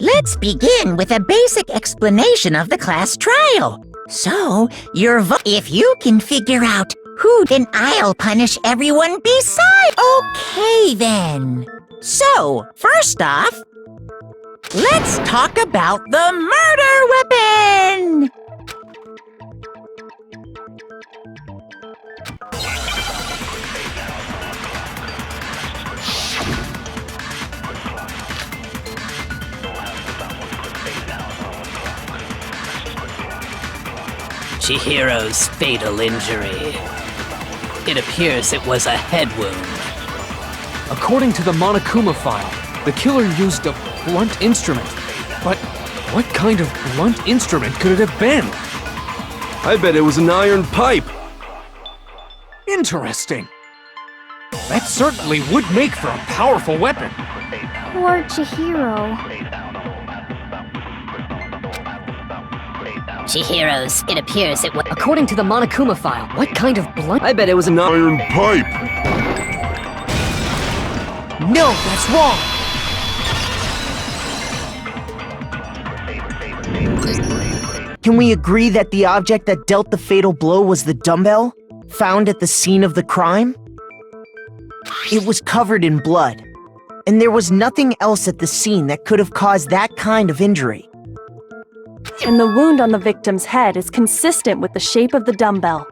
Let's begin with a basic explanation of the class trial. So, if you can figure out who, then I'll punish everyone beside. Okay, then. So, first off, let's talk about the murder weapon! Chihiro's fatal injury. It appears it was a head wound. According to the Monokuma file, the killer used a blunt instrument. But what kind of blunt instrument could it have been? I bet it was an iron pipe. Interesting. That certainly would make for a powerful weapon. Poor Chihiro. Chihiro's, it appears it was. According to the Monokuma file, what kind of blunt? I bet it was an iron pipe. No, that's wrong! Can we agree that the object that dealt the fatal blow was the dumbbell, found at the scene of the crime? It was covered in blood, and there was nothing else at the scene that could have caused that kind of injury. And the wound on the victim's head is consistent with the shape of the dumbbell.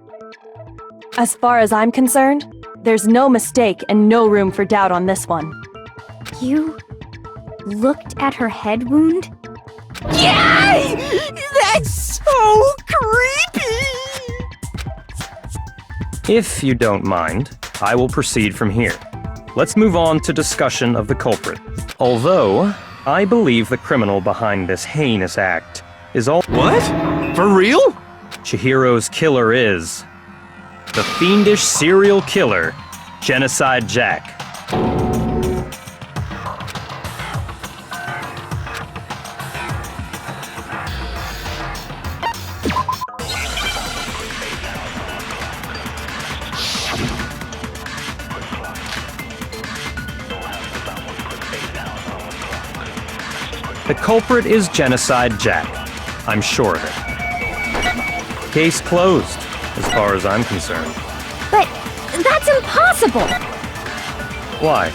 As far as I'm concerned, there's no mistake and no room for doubt on this one. You looked at her head wound? Yay! That's so creepy! If you don't mind, I will proceed from here. Let's move on to discussion of the culprit. Although, I believe the criminal behind this heinous act is all— What? For real? Chihiro's killer is the fiendish serial killer, Genocide Jack. The culprit is Genocide Jack. I'm sure of it. Case closed, as far as I'm concerned. But that's impossible! Why?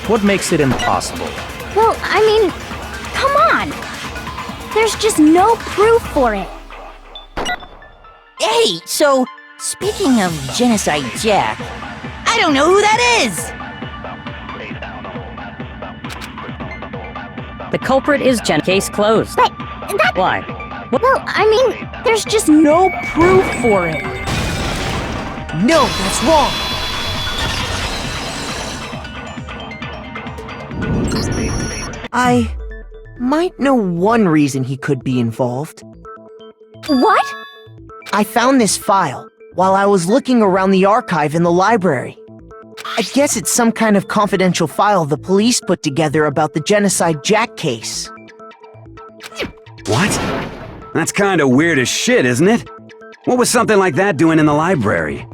What makes it impossible? Well, I mean, come on! There's just no proof for it. Hey, so, speaking of Genocide Jack, I don't know who that is! The culprit is Case closed. But that— Why? Well, I mean, there's just no proof for it. No, that's wrong! I might know one reason he could be involved. What? I found this file while I was looking around the archive in the library. I guess it's some kind of confidential file the police put together about the Genocide Jack case. What? That's kinda weird as shit, isn't it? What was something like that doing in the library?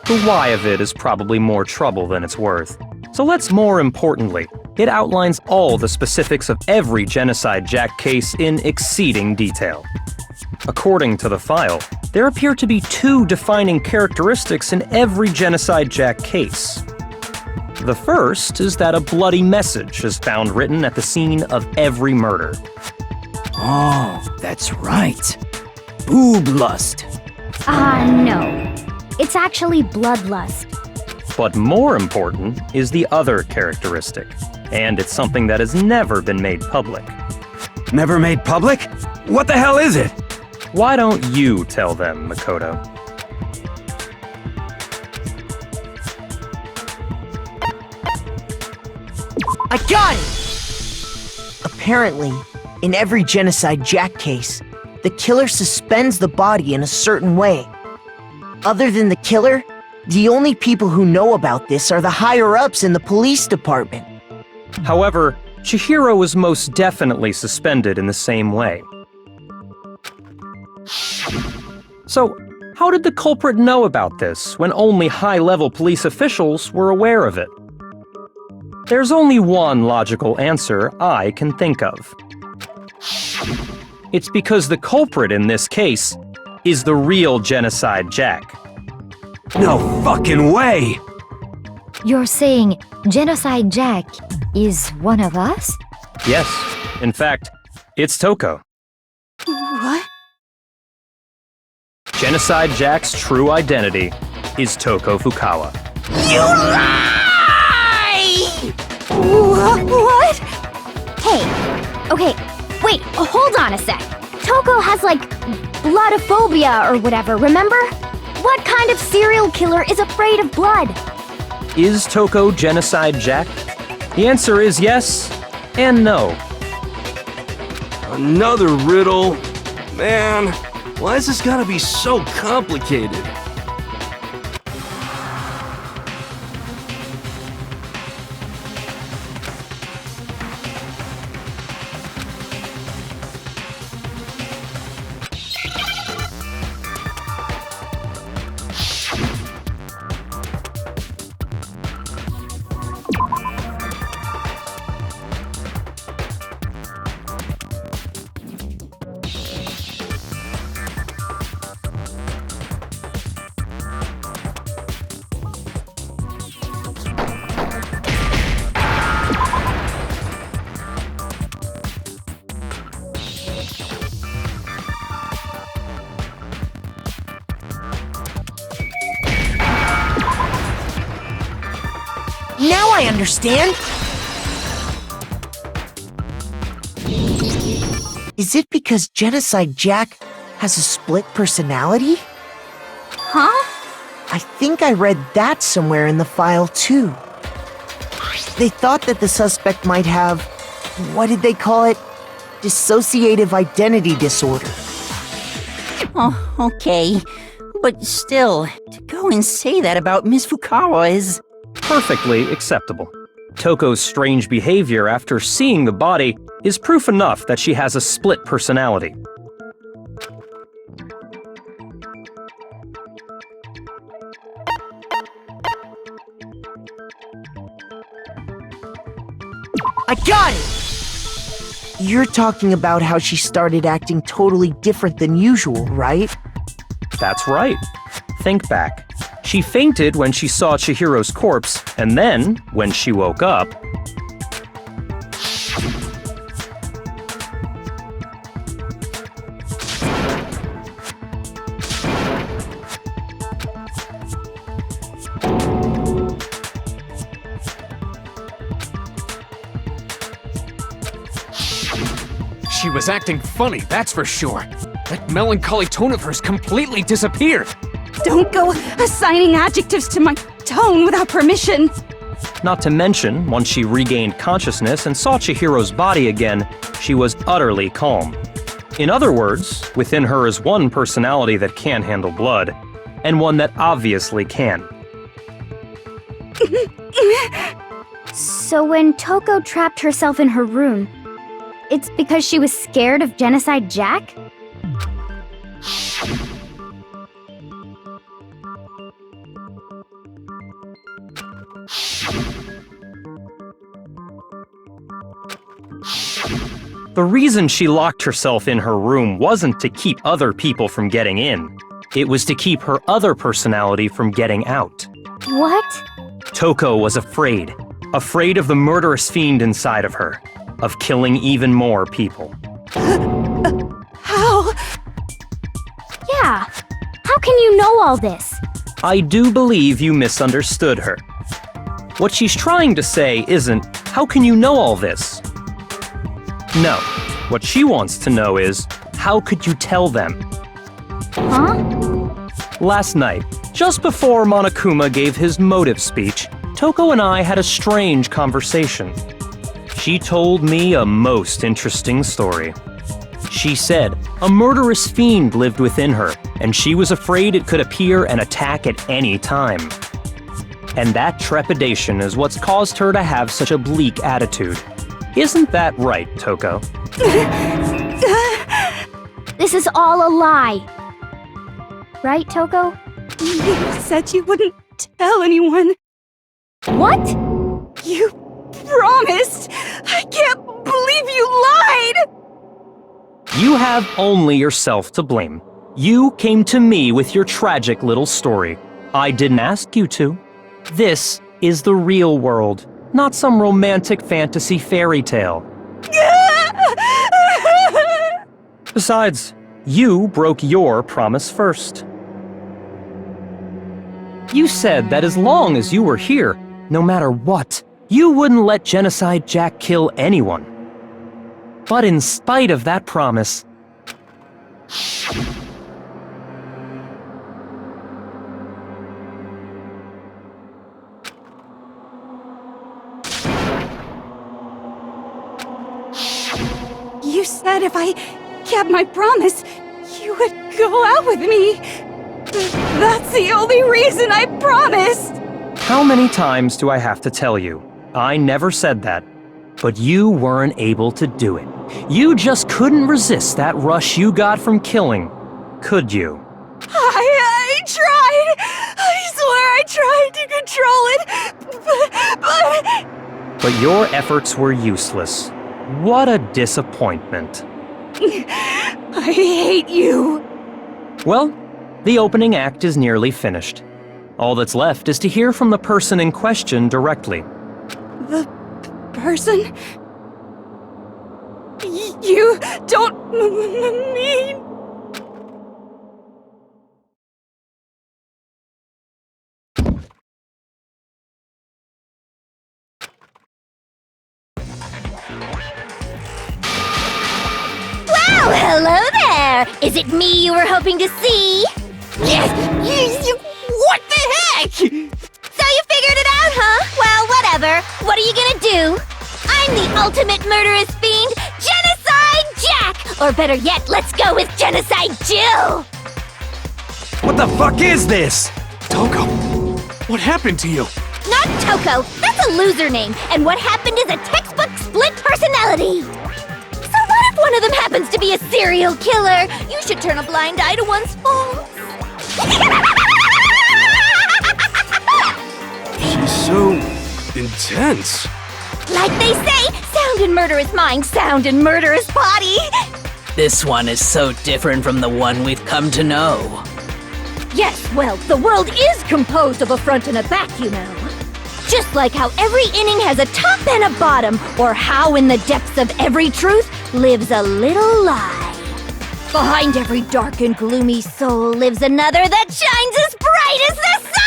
The why of it is probably more trouble than it's worth. So let's more importantly, it outlines all the specifics of every Genocide Jack case in exceeding detail. According to the file, there appear to be two defining characteristics in every Genocide Jack case. The first is that a bloody message is found written at the scene of every murder. Oh, that's right. Boob lust. No. It's actually bloodlust. But more important is the other characteristic, and it's something that has never been made public. Never made public? What the hell is it? Why don't you tell them, Makoto? I got it! Apparently, in every Genocide Jack case, the killer suspends the body in a certain way. Other than the killer, the only people who know about this are the higher-ups in the police department. However, Chihiro was most definitely suspended in the same way. So, how did the culprit know about this when only high-level police officials were aware of it? There's only one logical answer I can think of. It's because the culprit in this case is the real Genocide Jack. No fucking way! You're saying Genocide Jack is one of us? Yes, in fact, it's Toko. What? Genocide Jack's true identity is Toko Fukawa. You lie! What? Hey, okay, wait, hold on a sec. Toko has like bloodophobia or whatever, remember? What kind of serial killer is afraid of blood? Is Toko Genocide Jack? The answer is yes and no. Another riddle? Man, why is this gotta be so complicated? Now I understand. Is it because Genocide Jack has a split personality? Huh? I think I read that somewhere in the file too. They thought that the suspect might have, what did they call it? Dissociative identity disorder. Oh, okay. But still, to go and say that about Miss Fukawa is... Perfectly acceptable. Toko's strange behavior after seeing the body is proof enough that she has a split personality. I got it! You're talking about how she started acting totally different than usual, right? That's right. Think back. She fainted when she saw Chihiro's corpse, and then, when she woke up, She was acting funny, that's for sure. That melancholy tone of hers completely disappeared. Don't go assigning adjectives to my tone without permission. not to mention, once she regained consciousness and saw Chihiro's body again, she was utterly calm. In other words, within her is one personality that can handle blood, and one that obviously can. So when Toko trapped herself in her room, it's because she was scared of Genocide Jack? The reason she locked herself in her room wasn't to keep other people from getting in. It was to keep her other personality from getting out. What? Toko was afraid. Afraid of the murderous fiend inside of her. Of killing even more people. How? Yeah. How can you know all this? I do believe you misunderstood her. What she's trying to say isn't, how can you know all this? No. What she wants to know is, how could you tell them? Huh? Last night, just before Monokuma gave his motive speech, Toko and I had a strange conversation. She told me a most interesting story. She said a murderous fiend lived within her, and she was afraid it could appear and attack at any time. And that trepidation is what's caused her to have such a bleak attitude. Isn't that right, Toko? This is all a lie. Right, Toko? You said you wouldn't tell anyone. What? You promised! I can't believe you lied! You have only yourself to blame. You came to me with your tragic little story. I didn't ask you to. This is the real world, not some romantic fantasy fairy tale. Besides, you broke your promise first. You said that as long as you were here, no matter what, you wouldn't let Genocide Jack kill anyone. But in spite of that promise, You said if I kept my promise, you would go out with me. That's the only reason I promised. how many times do I have to tell you? I never said that. But you weren't able to do it. You just couldn't resist that rush you got from killing, could you? I tried. I swear I tried to control it. But your efforts were useless. What a disappointment. I hate you. Well, the opening act is nearly finished. All that's left is to hear from the person in question directly. The person? You don't mean... Well, hello there! Is it me you were hoping to see? Yes! What the heck? So you figured it out, huh? Well, whatever. What are you gonna do? I'm the ultimate murderous fiend, Genocide Jack! Or better yet, let's go with Genocide Jill! What the fuck is this? Toko, what happened to you? Not Toko, that's a loser name, and what happened is a textbook split personality! So what if one of them happens to be a serial killer? You should turn a blind eye to one's faults. She's so intense. Like they say, sound in murderous mind, sound in murderous body! This one is so different from the one we've come to know. Yes, well, the world is composed of a front and a back, you know. Just like how every inning has a top and a bottom, or how in the depths of every truth lives a little lie. Behind every dark and gloomy soul lives another that shines as bright as the sun!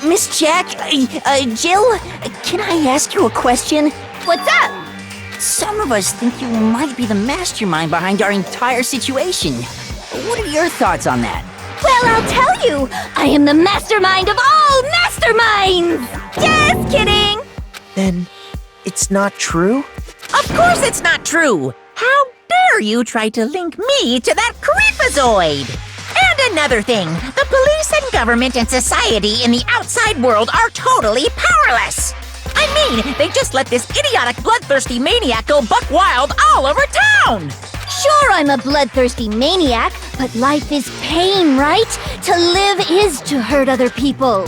Miss Jack, Jill, can I ask you a question? What's up? Some of us think you might be the mastermind behind our entire situation. What are your thoughts on that? Well, I'll tell you! I am the mastermind of all masterminds! Just kidding! Then it's not true? Of course it's not true! How dare you try to link me to that creepazoid! And another thing, the police and government and society in the outside world are totally powerless! I mean, they just let this idiotic bloodthirsty maniac go buck wild all over town! Sure, I'm a bloodthirsty maniac, but life is pain, right? To live is to hurt other people.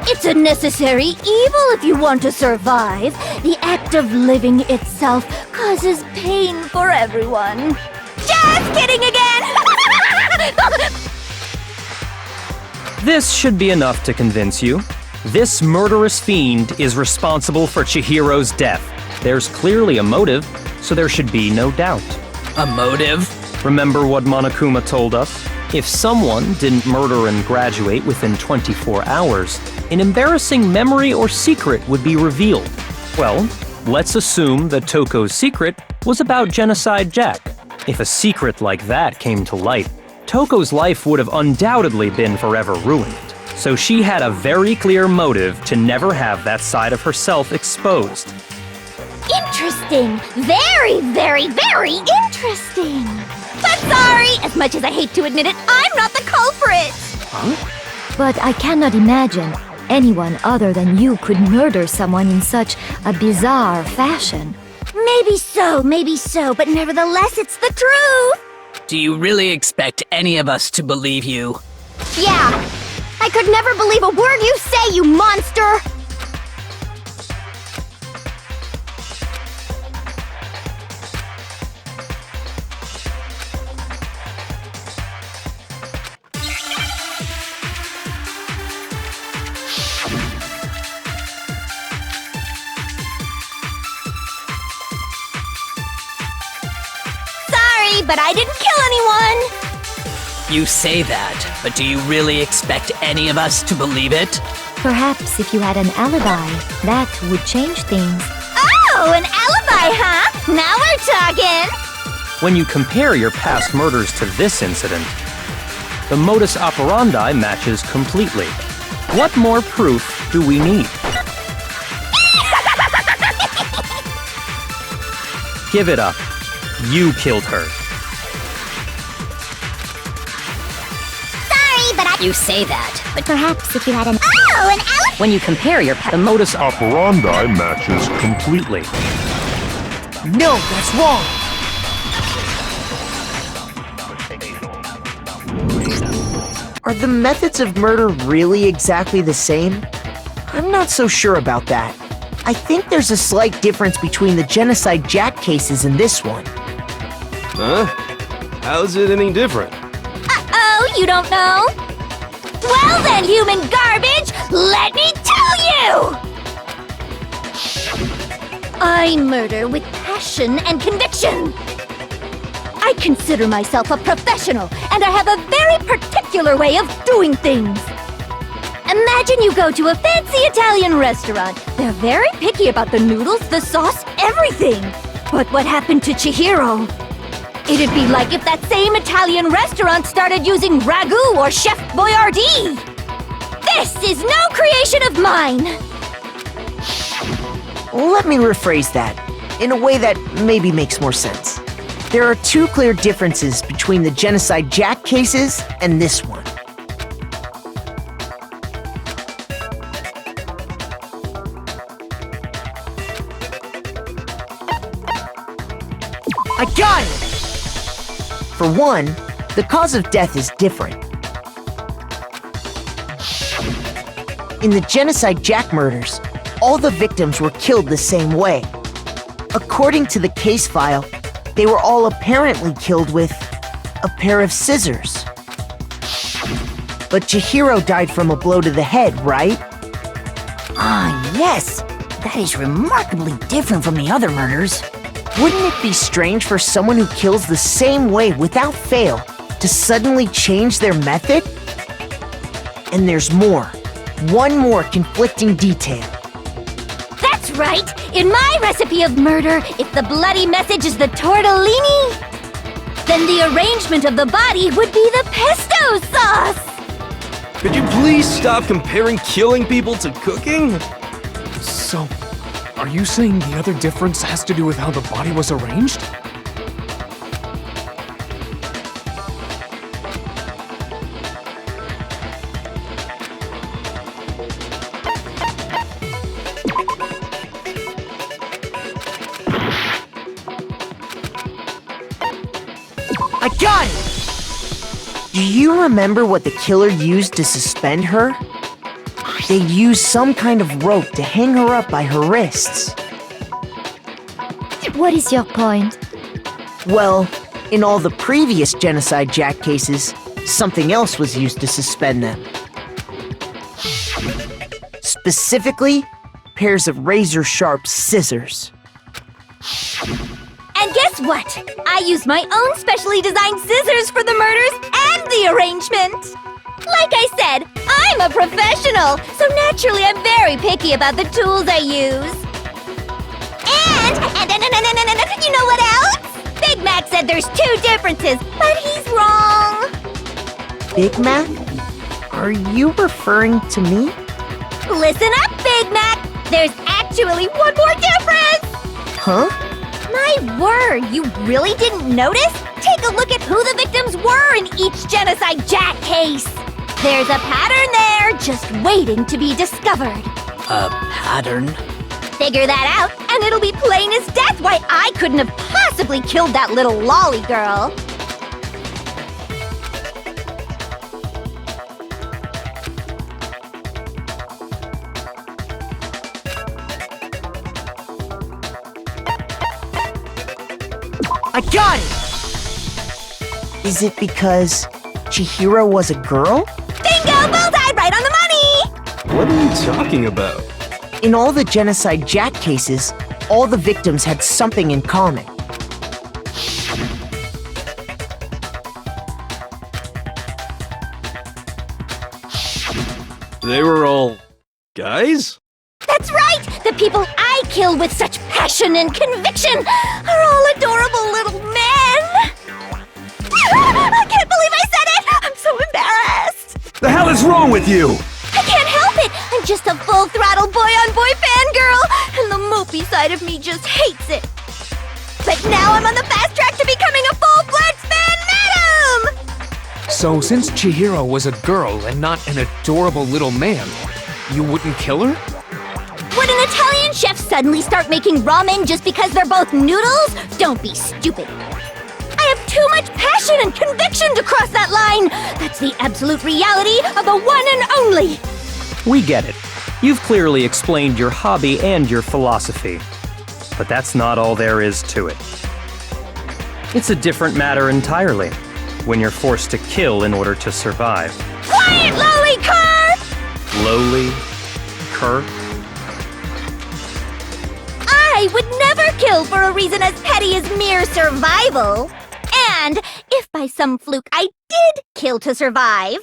It's a necessary evil if you want to survive. The act of living itself causes pain for everyone. Just kidding again! This should be enough to convince you. This murderous fiend is responsible for Chihiro's death. There's clearly a motive, so there should be no doubt. A motive? Remember what Monokuma told us? If someone didn't murder and graduate within 24 hours, an embarrassing memory or secret would be revealed. Well, let's assume that Toko's secret was about Genocide Jack. If a secret like that came to light, Toko's life would have undoubtedly been forever ruined. So she had a very clear motive to never have that side of herself exposed. Interesting. Very, very, very interesting. But sorry, as much as I hate to admit it, I'm not the culprit. But I cannot imagine anyone other than you could murder someone in such a bizarre fashion. Maybe so, but nevertheless, it's the truth. Do you really expect any of us to believe you? Yeah, I could never believe a word you say, you monster! Sorry, but I didn't kill anyone! You say that, but do you really expect any of us to believe it? Perhaps if you had an alibi, that would change things. Oh, an alibi, huh? Now we're talking! When you compare your past murders to this incident, the modus operandi matches completely. What more proof do we need? Give it up. You killed her. You say that, but perhaps if you had an... Oh, an alibi! When you compare your the modus operandi matches completely. No, that's wrong! Are the methods of murder really exactly the same? I'm not so sure about that. I think there's a slight difference between the Genocide Jack cases and this one. Huh? How's it any different? Uh-oh, you don't know? Well then, human garbage, let me tell you! I murder with passion and conviction. I consider myself a professional, and I have a very particular way of doing things. Imagine you go to a fancy Italian restaurant. They're very picky about the noodles, the sauce, everything. But what happened to Chihiro? It'd be like if that same Italian restaurant started using Ragu or Chef Boyardee. This is no creation of mine. Let me rephrase that, in a way that maybe makes more sense. There are two clear differences between the Genocide Jack cases and this one. I got it! For one, the cause of death is different. In the Genocide Jack murders, all the victims were killed the same way. According to the case file, they were all apparently killed with a pair of scissors. But Chihiro died from a blow to the head, right? Ah, yes! That is remarkably different from the other murders. Wouldn't it be strange for someone who kills the same way without fail to suddenly change their method? And there's more. One more conflicting detail. That's right! In my recipe of murder, if the bloody message is the tortellini, then the arrangement of the body would be the pesto sauce! Could you please stop comparing killing people to cooking? So, are you saying the other difference has to do with how the body was arranged? I got it! Do you remember what the killer used to suspend her? They used some kind of rope to hang her up by her wrists. What is your point? Well, in all the previous Genocide Jack cases, something else was used to suspend them. Specifically, pairs of razor-sharp scissors. And guess what? I used my own specially designed scissors for the murders and the arrangement! Like I said, I'm a professional, so naturally I'm very picky about the tools I use. And you know what else? Big Mac said there's two differences, but he's wrong. Big Mac? Are you referring to me? Listen up, Big Mac! There's actually one more difference! Huh? My word, you really didn't notice? Take a look at who the victims were in each Genocide Jack case. There's a pattern there, just waiting to be discovered. A pattern? Figure that out, and it'll be plain as death why I couldn't have possibly killed that little lolly girl. I got it! Is it because Chihiro was a girl? Bingo! Bullseye! Right on the money! What are you talking about? In all the Genocide Jack cases, all the victims had something in common. They were all guys? That's right! The people I kill with such passion and conviction are all adorable little men! I can't believe I said it! I'm so embarrassed! The hell is wrong with you? I can't help it! I'm just a full-throttle boy-on-boy fangirl, and the mopey side of me just hates it. But now I'm on the fast track to becoming a full-fledged fan madam! So, since Chihiro was a girl and not an adorable little man, you wouldn't kill her? Would an Italian chef suddenly start making ramen just because they're both noodles? Don't be stupid. I have too much passion and conviction to cross that line. That's the absolute reality of the one and only. We get it. You've clearly explained your hobby and your philosophy. But that's not all there is to it. It's a different matter entirely, when you're forced to kill in order to survive. Quiet, lowly cur! Lowly? Cur? I would never kill for a reason as petty as mere survival. And if by some fluke I did kill to survive,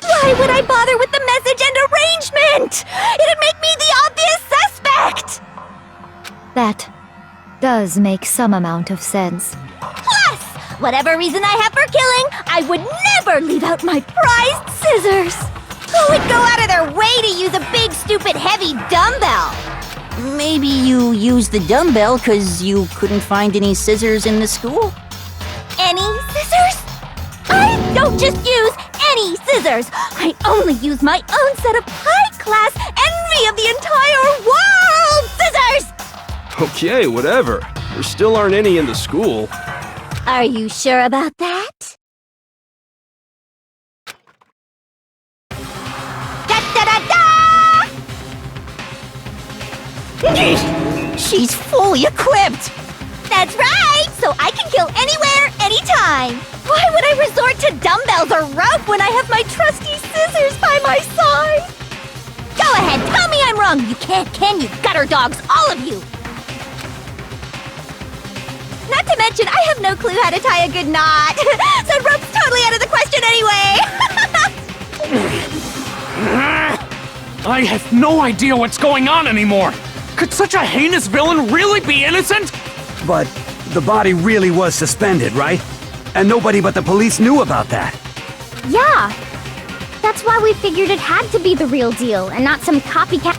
why would I bother with the message and arrangement? It'd make me the obvious suspect! That does make some amount of sense. Plus, whatever reason I have for killing, I would never leave out my prized scissors. Who would go out of their way to use a big, stupid, heavy dumbbell? Maybe you used the dumbbell because you couldn't find any scissors in the school? Any scissors? I don't just use any scissors. I only use my own set of high-class envy of the entire world scissors! Okay, whatever. There still aren't any in the school. Are you sure about that? She's fully equipped! That's right! So I can kill anywhere, anytime! Why would I resort to dumbbells or rope when I have my trusty scissors by my side? Go ahead, tell me I'm wrong! You can't, can you, gutter dogs, all of you! Not to mention, I have no clue how to tie a good knot! So rope's totally out of the question anyway! I have no idea what's going on anymore! Could such a heinous villain really be innocent? But the body really was suspended, right? And nobody but the police knew about that. Yeah! That's why we figured it had to be the real deal and not some copycat.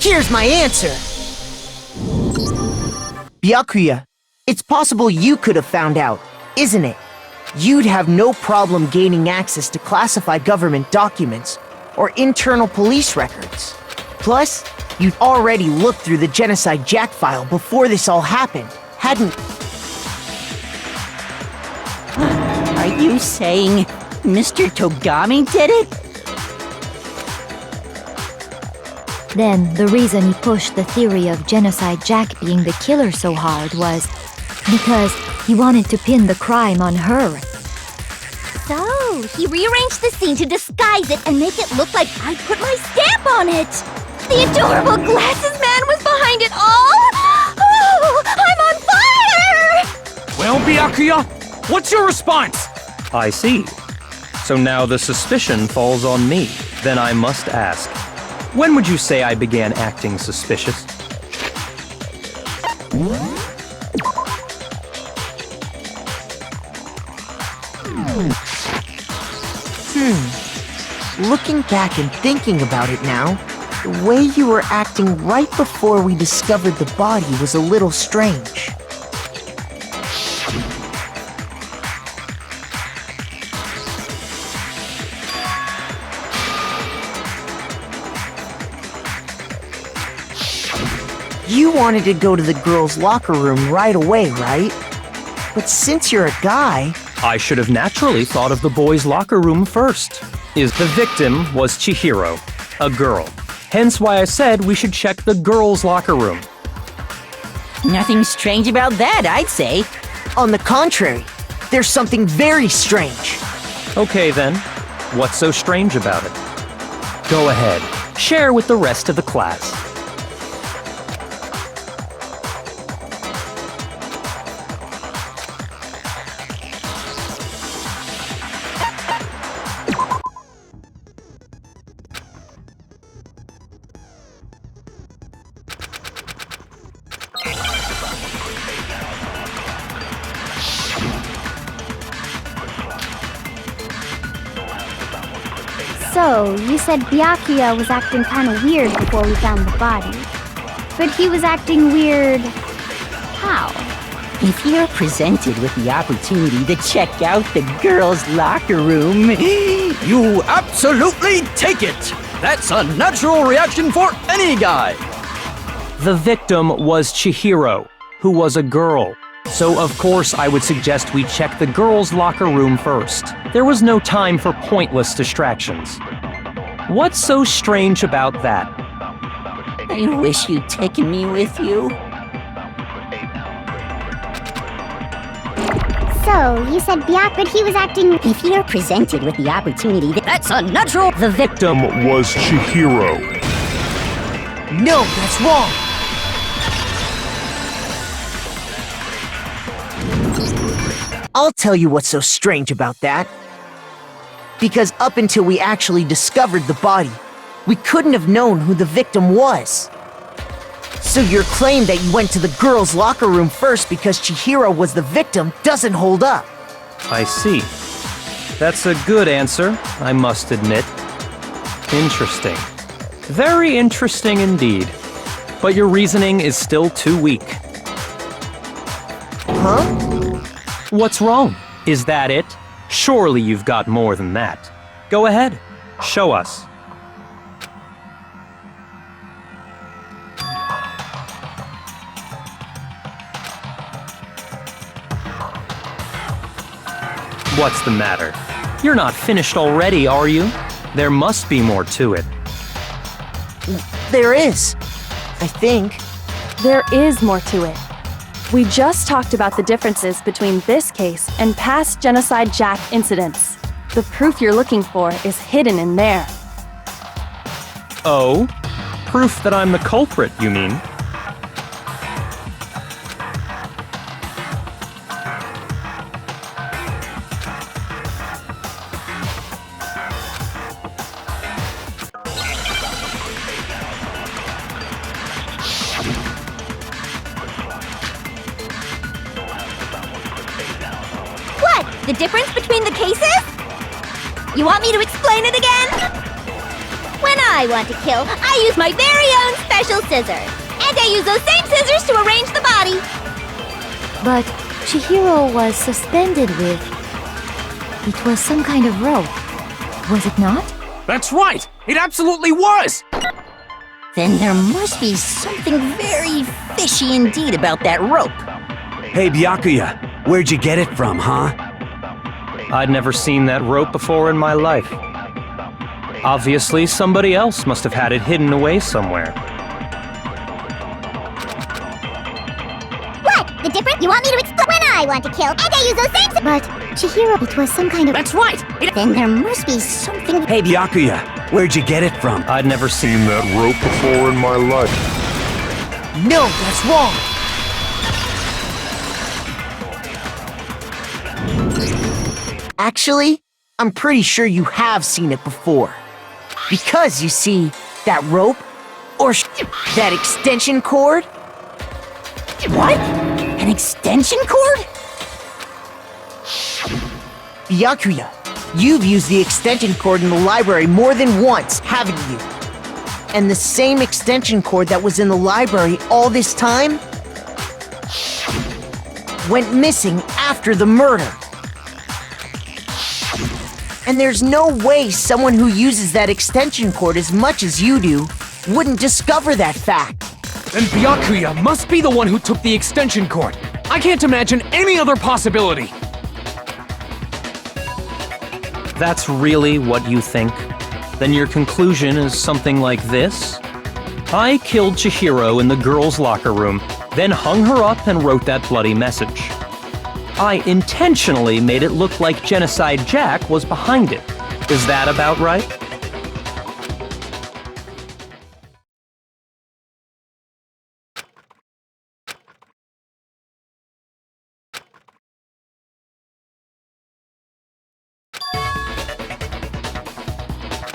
Here's my answer! Byakuya, it's possible you could have found out, isn't it? You'd have no problem gaining access to classified government documents or internal police records. Plus, you'd already looked through the Genocide Jack file before this all happened, hadn't... Are you saying Mr. Togami did it? Then, the reason he pushed the theory of Genocide Jack being the killer so hard was because he wanted to pin the crime on her. So, he rearranged the scene to disguise it and make it look like I put my stamp on it! The adorable glasses man was behind it all! Oh, I'm on fire! Well, Byakuya, what's your response? I see. So now the suspicion falls on me. Then I must ask, when would you say I began acting suspicious? Looking back and thinking about it now, the way you were acting right before we discovered the body was a little strange. You wanted to go to the girls' locker room right away, right? But since you're a guy... I should have naturally thought of the boys' locker room first. The victim was Chihiro, a girl. Hence why I said we should check the girls' locker room. Nothing strange about that, I'd say. On the contrary, there's something very strange. Okay then, what's so strange about it? Go ahead, share with the rest of the class. So, you said Byakuya was acting kinda weird before we found the body. But he was acting weird... how? If you're presented with the opportunity to check out the girls' locker room... You absolutely take it! That's a natural reaction for any guy! The victim was Chihiro, who was a girl. So of course I would suggest we check the girls' locker room first. There was no time for pointless distractions. What's so strange about that? I wish you'd taken me with you. So, you said but he was acting... If you're presented with the opportunity... That's unnatural! The victim was Chihiro. No, that's wrong! I'll tell you what's so strange about that. Because up until we actually discovered the body, we couldn't have known who the victim was. So your claim that you went to the girls' locker room first because Chihiro was the victim doesn't hold up. I see. That's a good answer, I must admit. Interesting. Very interesting indeed. But your reasoning is still too weak. Huh? What's wrong? Is that it? Surely you've got more than that. Go ahead, show us. What's the matter? You're not finished already, are you? There must be more to it. There is. I think. There is more to it. We just talked about the differences between this case and past Genocide Jack incidents. The proof you're looking for is hidden in there. Oh? Proof that I'm the culprit, you mean? The difference between the cases? You want me to explain it again? When I want to kill, I use my very own special scissors. And I use those same scissors to arrange the body. But Chihiro was suspended with... It was some kind of rope. Was it not? That's right! It absolutely was! Then there must be something very fishy indeed about that rope. Hey, Byakuya, where'd you get it from, huh? I'd never seen that rope before in my life. Obviously, somebody else must have had it hidden away somewhere. What? The difference? You want me to explain? When I want to kill, and I use those same... But, Chihiro, it was some kind of... That's right! Then there must be something... Hey, Byakuya, where'd you get it from? I'd never Seen that rope before in my life. No, that's wrong! Actually, I'm pretty sure you have seen it before. Because, you see, that rope, or that extension cord... What? An extension cord? Byakuya, you've used the extension cord in the library more than once, haven't you? And the same extension cord that was in the library all this time went missing after the murder. And there's no way someone who uses that extension cord as much as you do wouldn't discover that fact. Then Byakuya must be the one who took the extension cord. I can't imagine any other possibility. That's really what you think? Then your conclusion is something like this? I killed Chihiro in the girls' locker room, then hung her up and wrote that bloody message. I intentionally made it look like Genocide Jack was behind it. Is that about right?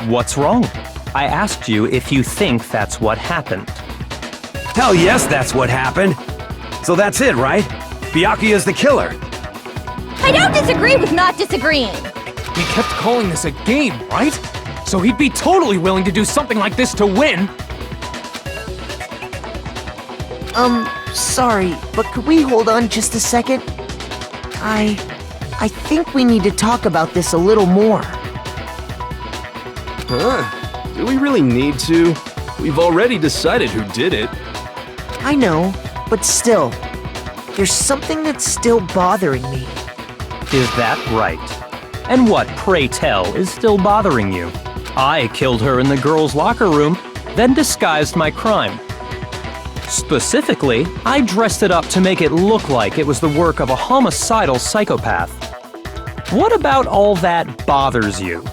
What's wrong? I asked you if you think that's what happened. Hell yes, that's what happened. So that's it, right? Byakuya's the killer. I don't disagree with not disagreeing. We kept calling this a game, right? So he'd be totally willing to do something like this to win. Sorry, but could we hold on just a second? I think we need to talk about this a little more. Huh? Do we really need to? We've already decided who did it. I know, but still, there's something that's still bothering me. Is that right? And what, pray tell, is still bothering you? I killed her in the girls' locker room, then disguised my crime. Specifically, I dressed it up to make it look like it was the work of a homicidal psychopath. What about all that bothers you?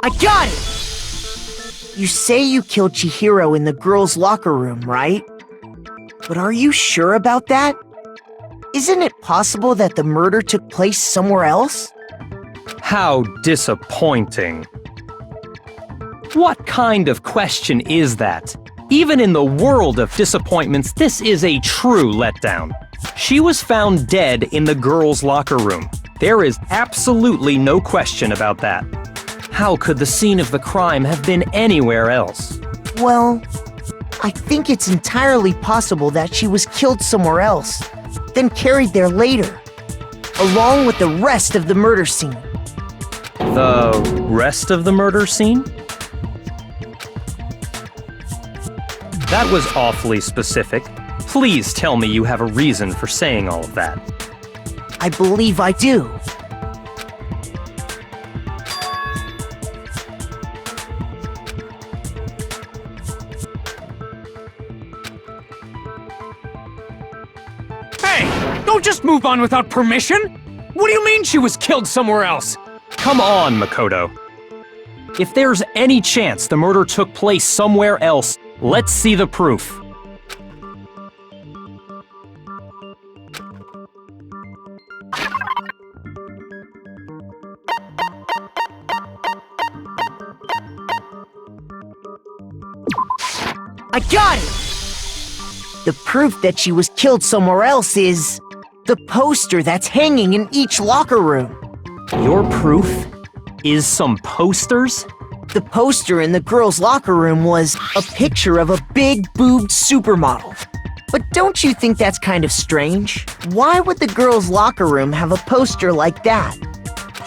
I got it! You say you killed Chihiro in the girls' locker room, right? But are you sure about that? Isn't it possible that the murder took place somewhere else? How disappointing. What kind of question is that? Even in the world of disappointments, this is a true letdown. She was found dead in the girls' locker room. There is absolutely no question about that. How could the scene of the crime have been anywhere else? Well, I think it's entirely possible that she was killed somewhere else, then carried there later, along with the rest of the murder scene. The rest of the murder scene? That was awfully specific. Please tell me you have a reason for saying all of that. I believe I do. Don't just move on without permission! What do you mean she was killed somewhere else? Come on, Makoto. If there's any chance the murder took place somewhere else, let's see the proof. I got it! The proof that she was killed somewhere else is the poster that's hanging in each locker room. Your proof is some posters? The poster in the girls' locker room was a picture of a big-boobed supermodel. But don't you think that's kind of strange? Why would the girls' locker room have a poster like that?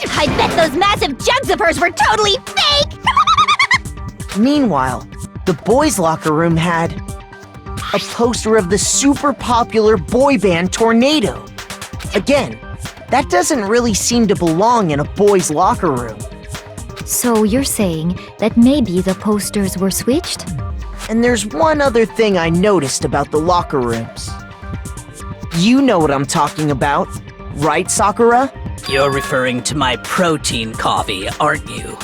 I bet those massive jugs of hers were totally fake! Meanwhile, the boys' locker room had a poster of the super popular boy band Tornado. Again, that doesn't really seem to belong in a boys' locker room. So you're saying that maybe the posters were switched? And there's one other thing I noticed about the locker rooms. You know what I'm talking about, right, Sakura? You're referring to my protein coffee, aren't you?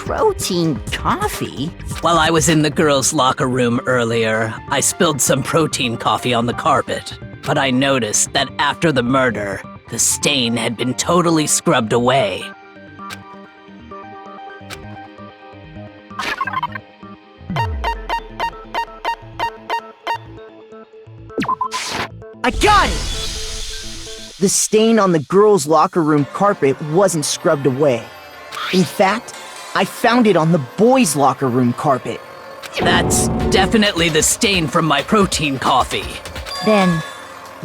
Protein coffee? While I was in the girls' locker room earlier, I spilled some protein coffee on the carpet. But I noticed that after the murder, the stain had been totally scrubbed away. I got it! The stain on the girls' locker room carpet wasn't scrubbed away. In fact, I found it on the boys' locker room carpet. That's definitely the stain from my protein coffee. Then,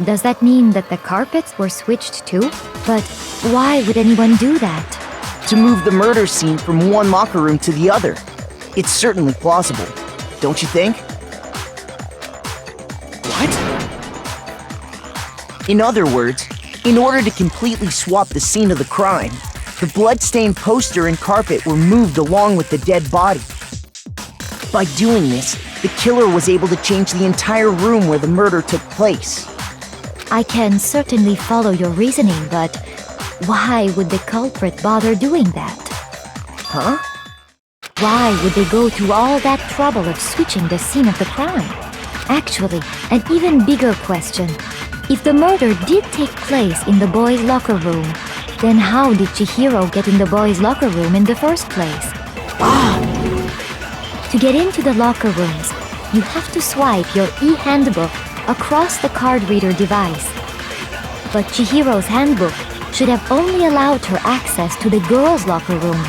does that mean that the carpets were switched too? But why would anyone do that? To move the murder scene from one locker room to the other. It's certainly plausible, don't you think? What? In other words, in order to completely swap the scene of the crime, the bloodstained poster and carpet were moved along with the dead body. By doing this, the killer was able to change the entire room where the murder took place. I can certainly follow your reasoning, but why would the culprit bother doing that? Huh? Why would they go through all that trouble of switching the scene of the crime? Actually, an even bigger question. If the murder did take place in the boys' locker room, then how did Chihiro get in the boys' locker room in the first place? To get into the locker rooms, you have to swipe your e-handbook across the card reader device. But Chihiro's handbook should have only allowed her access to the girls' locker room.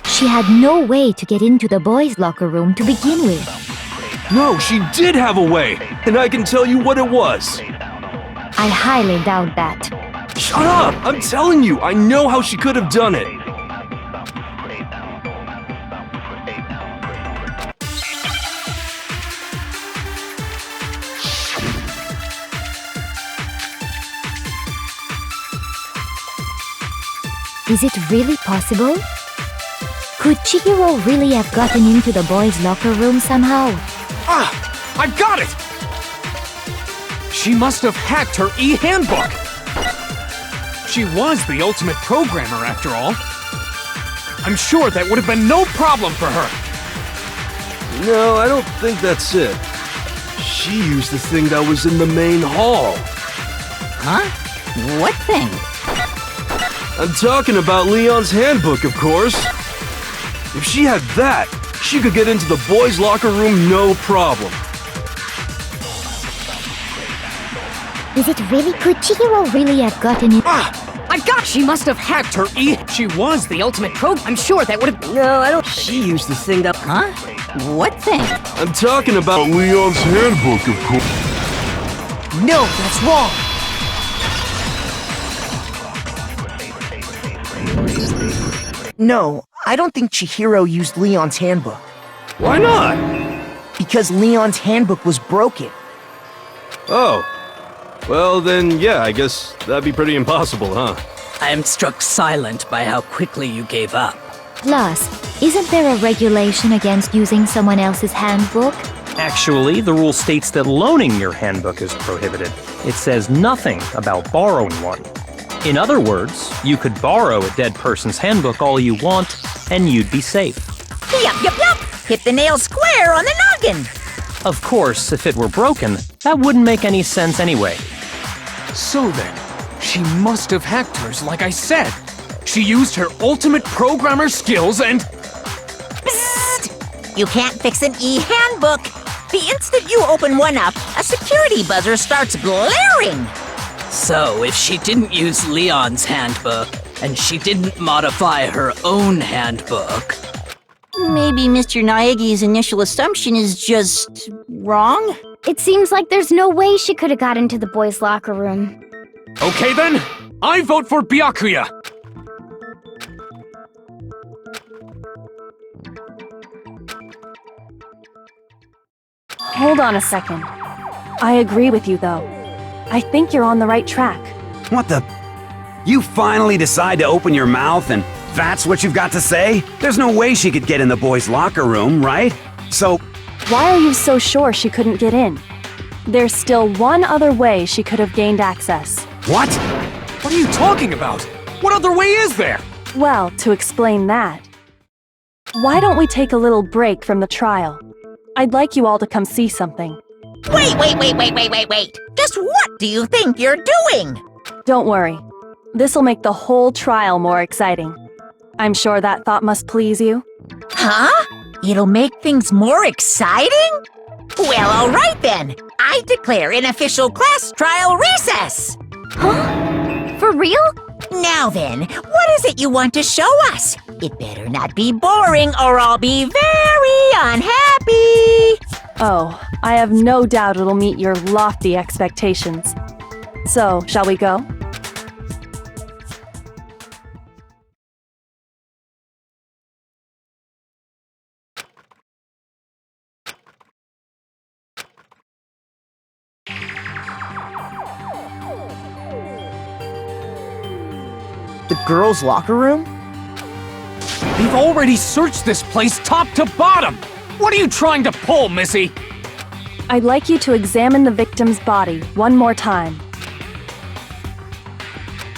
She had no way to get into the boys' locker room to begin with. No, she did have a way, and I can tell you what it was. I highly doubt that. Shut up! I'm telling you, I know how she could have done it. Is it really possible? Could Chihiro really have gotten into the boys' locker room somehow? Ah! I've got it! She must have hacked her e-handbook! She was the ultimate programmer, after all. I'm sure that would have been no problem for her. No, I don't think that's it. She used the thing that was in the main hall. Huh? What thing? I'm talking about Leon's handbook, of course. If she had that, she could get into the boys' locker room no problem. Is it really? Could Chihiro really have gotten in? Ah! I got. She must have hacked her e. She was the ultimate pro. I'm sure that would have. No, I don't. She used the thing that. Huh? What thing? I'm talking about Leon's handbook, of course. No, that's wrong. No, I don't think Chihiro used Leon's handbook. Why not? Because Leon's handbook was broken. Oh. Well, then, yeah, I guess that'd be pretty impossible, huh? I am struck silent by how quickly you gave up. Plus, isn't there a regulation against using someone else's handbook? Actually, the rule states that loaning your handbook is prohibited. It says nothing about borrowing one. In other words, you could borrow a dead person's handbook all you want, and you'd be safe. Yup. Hit the nail square on the noggin. Of course, if it were broken, that wouldn't make any sense anyway. So then, she must have hacked hers like I said. She used her ultimate programmer skills and... Psst! You can't fix an e-handbook. The instant you open one up, a security buzzer starts blaring. So, if she didn't use Leon's handbook, and she didn't modify her own handbook... Maybe Mr. Naegi's initial assumption is just wrong? It seems like there's no way she could have got into the boys' locker room. Okay then, I vote for Byakuya! Hold on a second. I agree with you, though. I think you're on the right track. What the? You finally decide to open your mouth and that's what you've got to say? There's no way she could get in the boys' locker room, right? So... Why are you so sure she couldn't get in? There's still one other way she could have gained access. What? What are you talking about? What other way is there? Well, to explain that, Why don't we take a little break from the trial? I'd like you all to come see something. Wait! Just what do you think you're doing? Don't worry. This'll make the whole trial more exciting. I'm sure that thought must please you. Huh? It'll make things more exciting? Well, all right then. I declare an official class trial recess. Huh? For real? Now then, what is it you want to show us? It better not be boring or I'll be very unhappy. Oh, I have no doubt it'll meet your lofty expectations. So, shall we go? The girls' locker room? We've already searched this place top to bottom! What are you trying to pull, Missy? I'd like you to examine the victim's body one more time.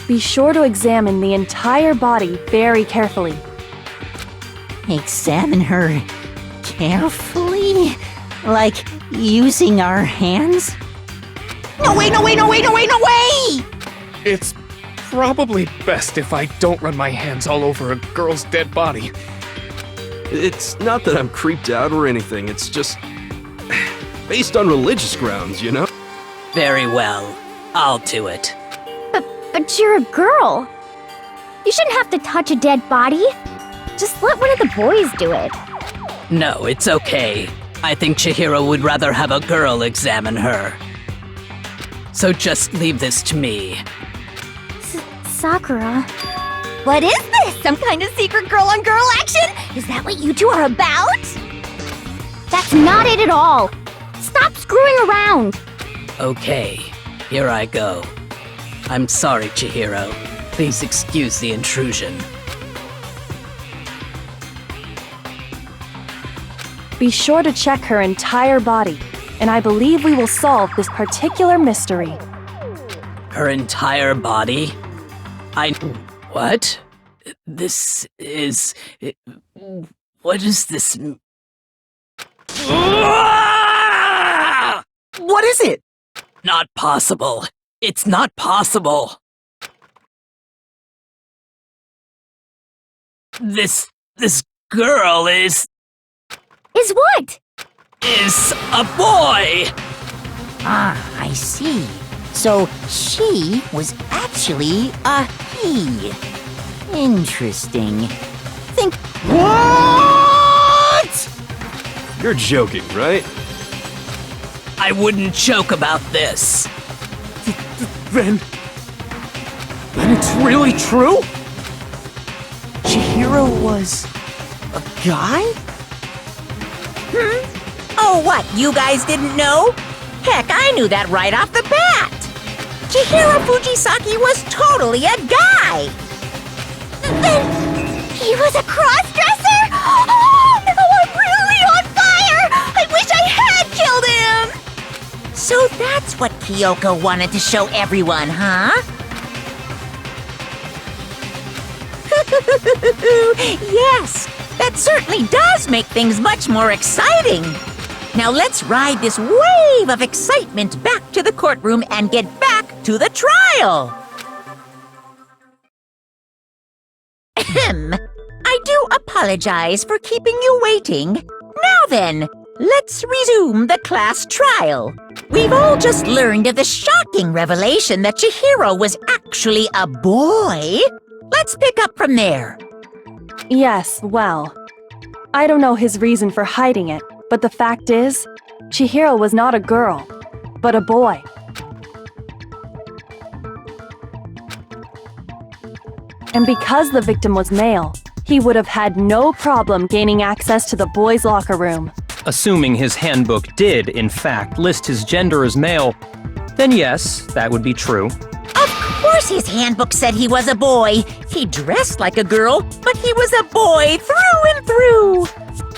Be sure to examine the entire body very carefully. Examine her carefully? Like using our hands? No way! It's probably best if I don't run my hands all over a girl's dead body. It's not that I'm creeped out or anything, it's just based on religious grounds, you know? Very well. I'll do it. But you're a girl. You shouldn't have to touch a dead body. Just let one of the boys do it. No, it's okay. I think Chihiro would rather have a girl examine her. So just leave this to me. Sakura. What is this? Some kind of secret girl-on-girl action? Is that what you two are about? That's not it at all. Stop screwing around. Okay, here I go. I'm sorry, Chihiro. Please excuse the intrusion. Be sure to check her entire body, and I believe we will solve this particular mystery. Her entire body? What? This is... What is this... What is it? Not possible. It's not possible. This girl is what? Is a boy! Ah, I see. So she was actually a he. Interesting. What? You're joking, right? I wouldn't joke about this. Then it's really true? Chihiro was a guy? Oh, what? You guys didn't know? Heck, I knew that right off the bat. Chihiro Fujisaki was totally a guy. Then he was a cross-dresser? Oh, I'm really on fire! I wish I had killed him! So that's what Kyoko wanted to show everyone, huh? Yes, that certainly does make things much more exciting. Now let's ride this wave of excitement back to the courtroom and get back to the trial. I do apologize for keeping you waiting. Now then, let's resume the class trial. We've all just learned of the shocking revelation that Chihiro was actually a boy. Let's pick up from there. Yes, well, I don't know his reason for hiding it, but the fact is, Chihiro was not a girl, but a boy. And because the victim was male, he would have had no problem gaining access to the boys' locker room. Assuming his handbook did, in fact, list his gender as male, then yes, that would be true. Of course his handbook said he was a boy. He dressed like a girl, but he was a boy through and through.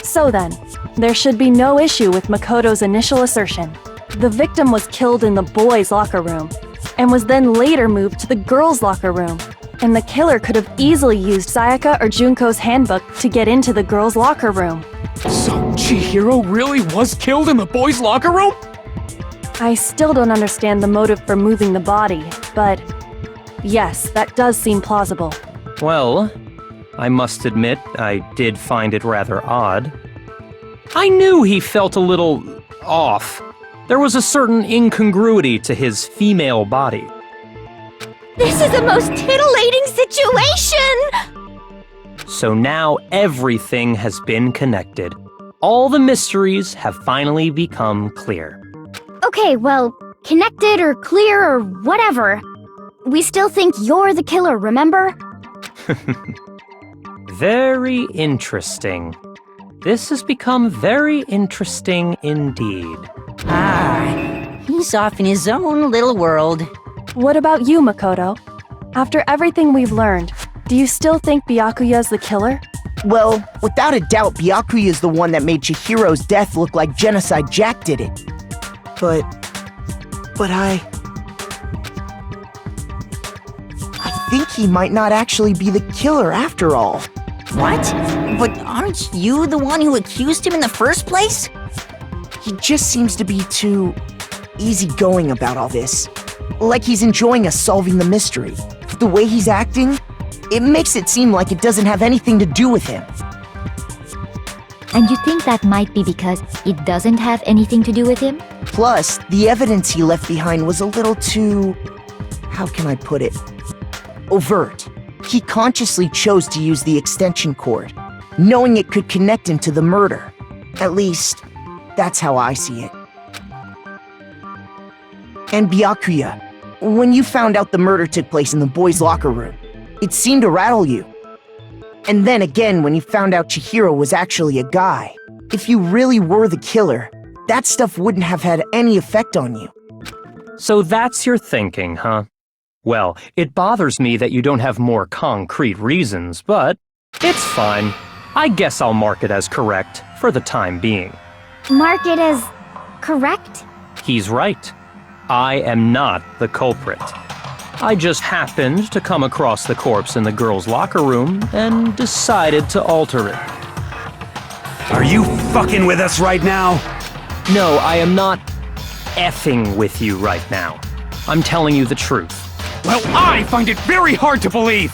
So then, there should be no issue with Makoto's initial assertion. The victim was killed in the boys' locker room, and was then later moved to the girls' locker room. And the killer could have easily used Sayaka or Junko's handbook to get into the girls' locker room. So Chihiro really was killed in the boys' locker room? I still don't understand the motive for moving the body, but yes, that does seem plausible. Well, I must admit, I did find it rather odd. I knew he felt a little off. There was a certain incongruity to his female body. This is a most titillating situation! So now everything has been connected. All the mysteries have finally become clear. Okay, well, connected or clear or whatever. We still think you're the killer, remember? Very interesting. This has become very interesting indeed. He's off in his own little world. What about you, Makoto? After everything we've learned, do you still think Byakuya's the killer? Well, without a doubt, Byakuya is the one that made Chihiro's death look like Genocide Jack did it. But I think he might not actually be the killer after all. What? But aren't you the one who accused him in the first place? He just seems to be too easygoing about all this. Like he's enjoying us solving the mystery. The way he's acting, it makes it seem like it doesn't have anything to do with him. And you think that might be because it doesn't have anything to do with him? Plus, the evidence he left behind was a little too... how can I put it? Overt. He consciously chose to use the extension cord, knowing it could connect him to the murder. At least, that's how I see it. And Byakuya, when you found out the murder took place in the boys' locker room, it seemed to rattle you. And then again, when you found out Chihiro was actually a guy, if you really were the killer, that stuff wouldn't have had any effect on you. So that's your thinking, huh? Well, it bothers me that you don't have more concrete reasons, but it's fine. I guess I'll mark it as correct for the time being. Mark it as correct? He's right. I am not the culprit. I just happened to come across the corpse in the girls' locker room and decided to alter it. Are you fucking with us right now? No, I am not effing with you right now. I'm telling you the truth. Well, I find it very hard to believe!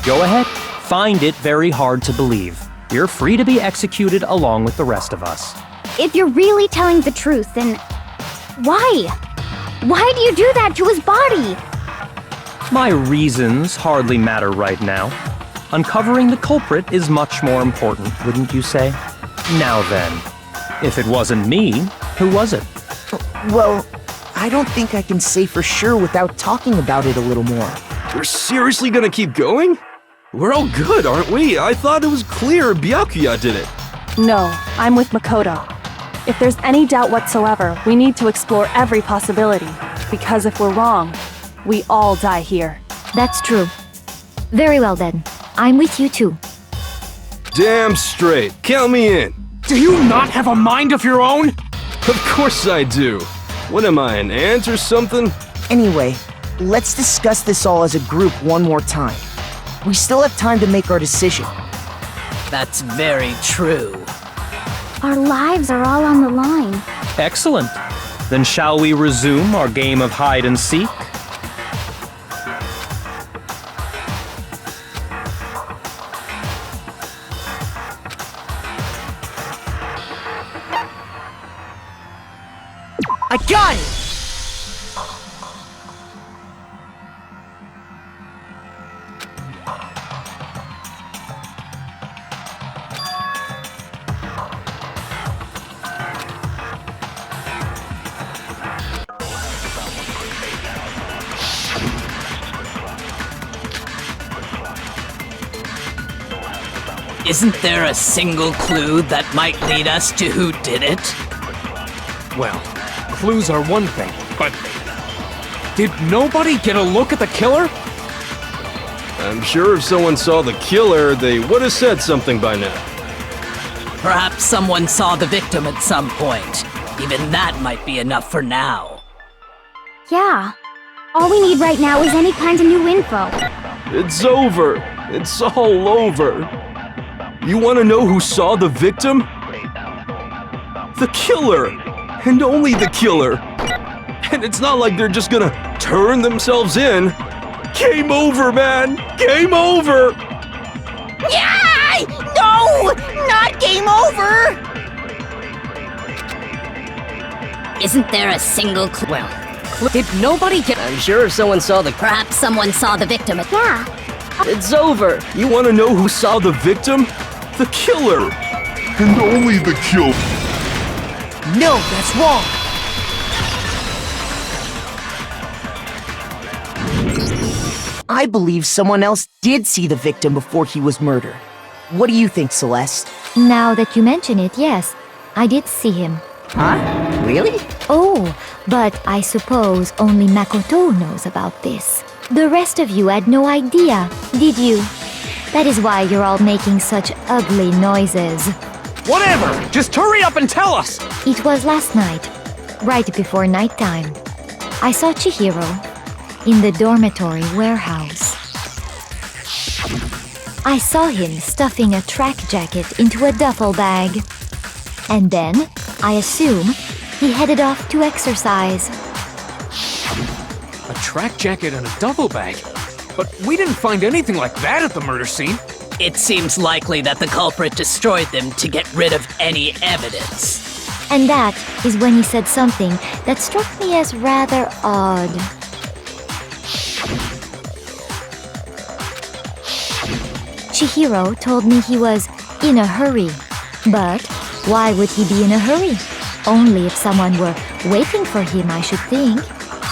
Go ahead, find it very hard to believe. You're free to be executed along with the rest of us. If you're really telling the truth, then why? Why do you do that to his body? My reasons hardly matter right now. Uncovering the culprit is much more important, wouldn't you say? Now then, if it wasn't me, who was it? Well, I don't think I can say for sure without talking about it a little more. We're seriously gonna keep going? We're all good, aren't we? I thought it was clear Byakuya did it. No, I'm with Makoto. If there's any doubt whatsoever, we need to explore every possibility. Because if we're wrong, we all die here. That's true. Very well then. I'm with you too. Damn straight. Count me in. Do you not have a mind of your own? Of course I do. What am I, an ant or something? Anyway, let's discuss this all as a group one more time. We still have time to make our decision. That's very true. Our lives are all on the line. Excellent. Then shall we resume our game of hide and seek? I got it! Isn't there a single clue that might lead us to who did it? Well, clues are one thing, but did nobody get a look at the killer? I'm sure if someone saw the killer, they would have said something by now. Perhaps someone saw the victim at some point. Even that might be enough for now. Yeah. All we need right now is any kind of new info. It's over. It's all over. You want to know who saw the victim? The killer! And only the killer! And it's not like they're just gonna turn themselves in. Game over, man! Game over! Yeah! No! Not game over! Isn't there a single clue? Well, did nobody get... I'm sure someone saw the... Perhaps someone saw the victim. Yeah. It's over. You want to know who saw the victim? The killer! And only the kill. No, that's wrong. I believe someone else did see the victim before he was murdered. What do you think, Celeste? Now that you mention it, yes, I did see him. Huh? Really? Oh, but I suppose only Makoto knows about this. The rest of you had no idea, did you? That is why you're all making such ugly noises. Whatever! Just hurry up and tell us! It was last night, right before nighttime. I saw Chihiro in the dormitory warehouse. I saw him stuffing a track jacket into a duffel bag. And then, I assume, he headed off to exercise. A track jacket and a duffel bag? But we didn't find anything like that at the murder scene. It seems likely that the culprit destroyed them to get rid of any evidence. And that is when he said something that struck me as rather odd. Chihiro told me he was in a hurry. But why would he be in a hurry? Only if someone were waiting for him, I should think.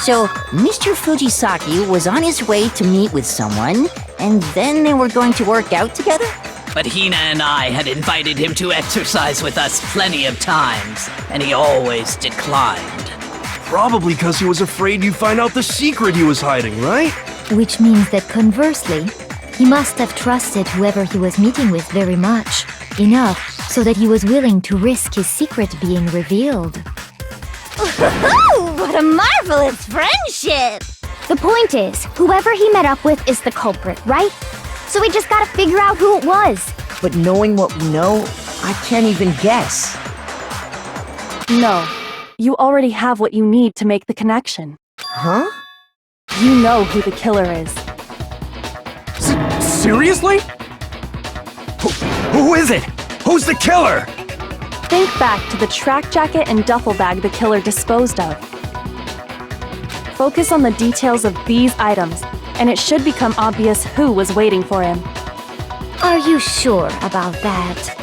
So, Mr. Fujisaki was on his way to meet with someone, and then they were going to work out together? But Hina and I had invited him to exercise with us plenty of times, and he always declined. Probably because he was afraid you'd find out the secret he was hiding, right? Which means that conversely, he must have trusted whoever he was meeting with very much. Enough so that he was willing to risk his secret being revealed. Ooh, what a marvelous friendship! The point is, whoever he met up with is the culprit, right? So we just gotta figure out who it was. But knowing what we know, I can't even guess. No. You already have what you need to make the connection. Huh? You know who the killer is. Seriously? Who is it? Who's the killer? Think back to the track jacket and duffel bag the killer disposed of. Focus on the details of these items, and it should become obvious who was waiting for him. Are you sure about that?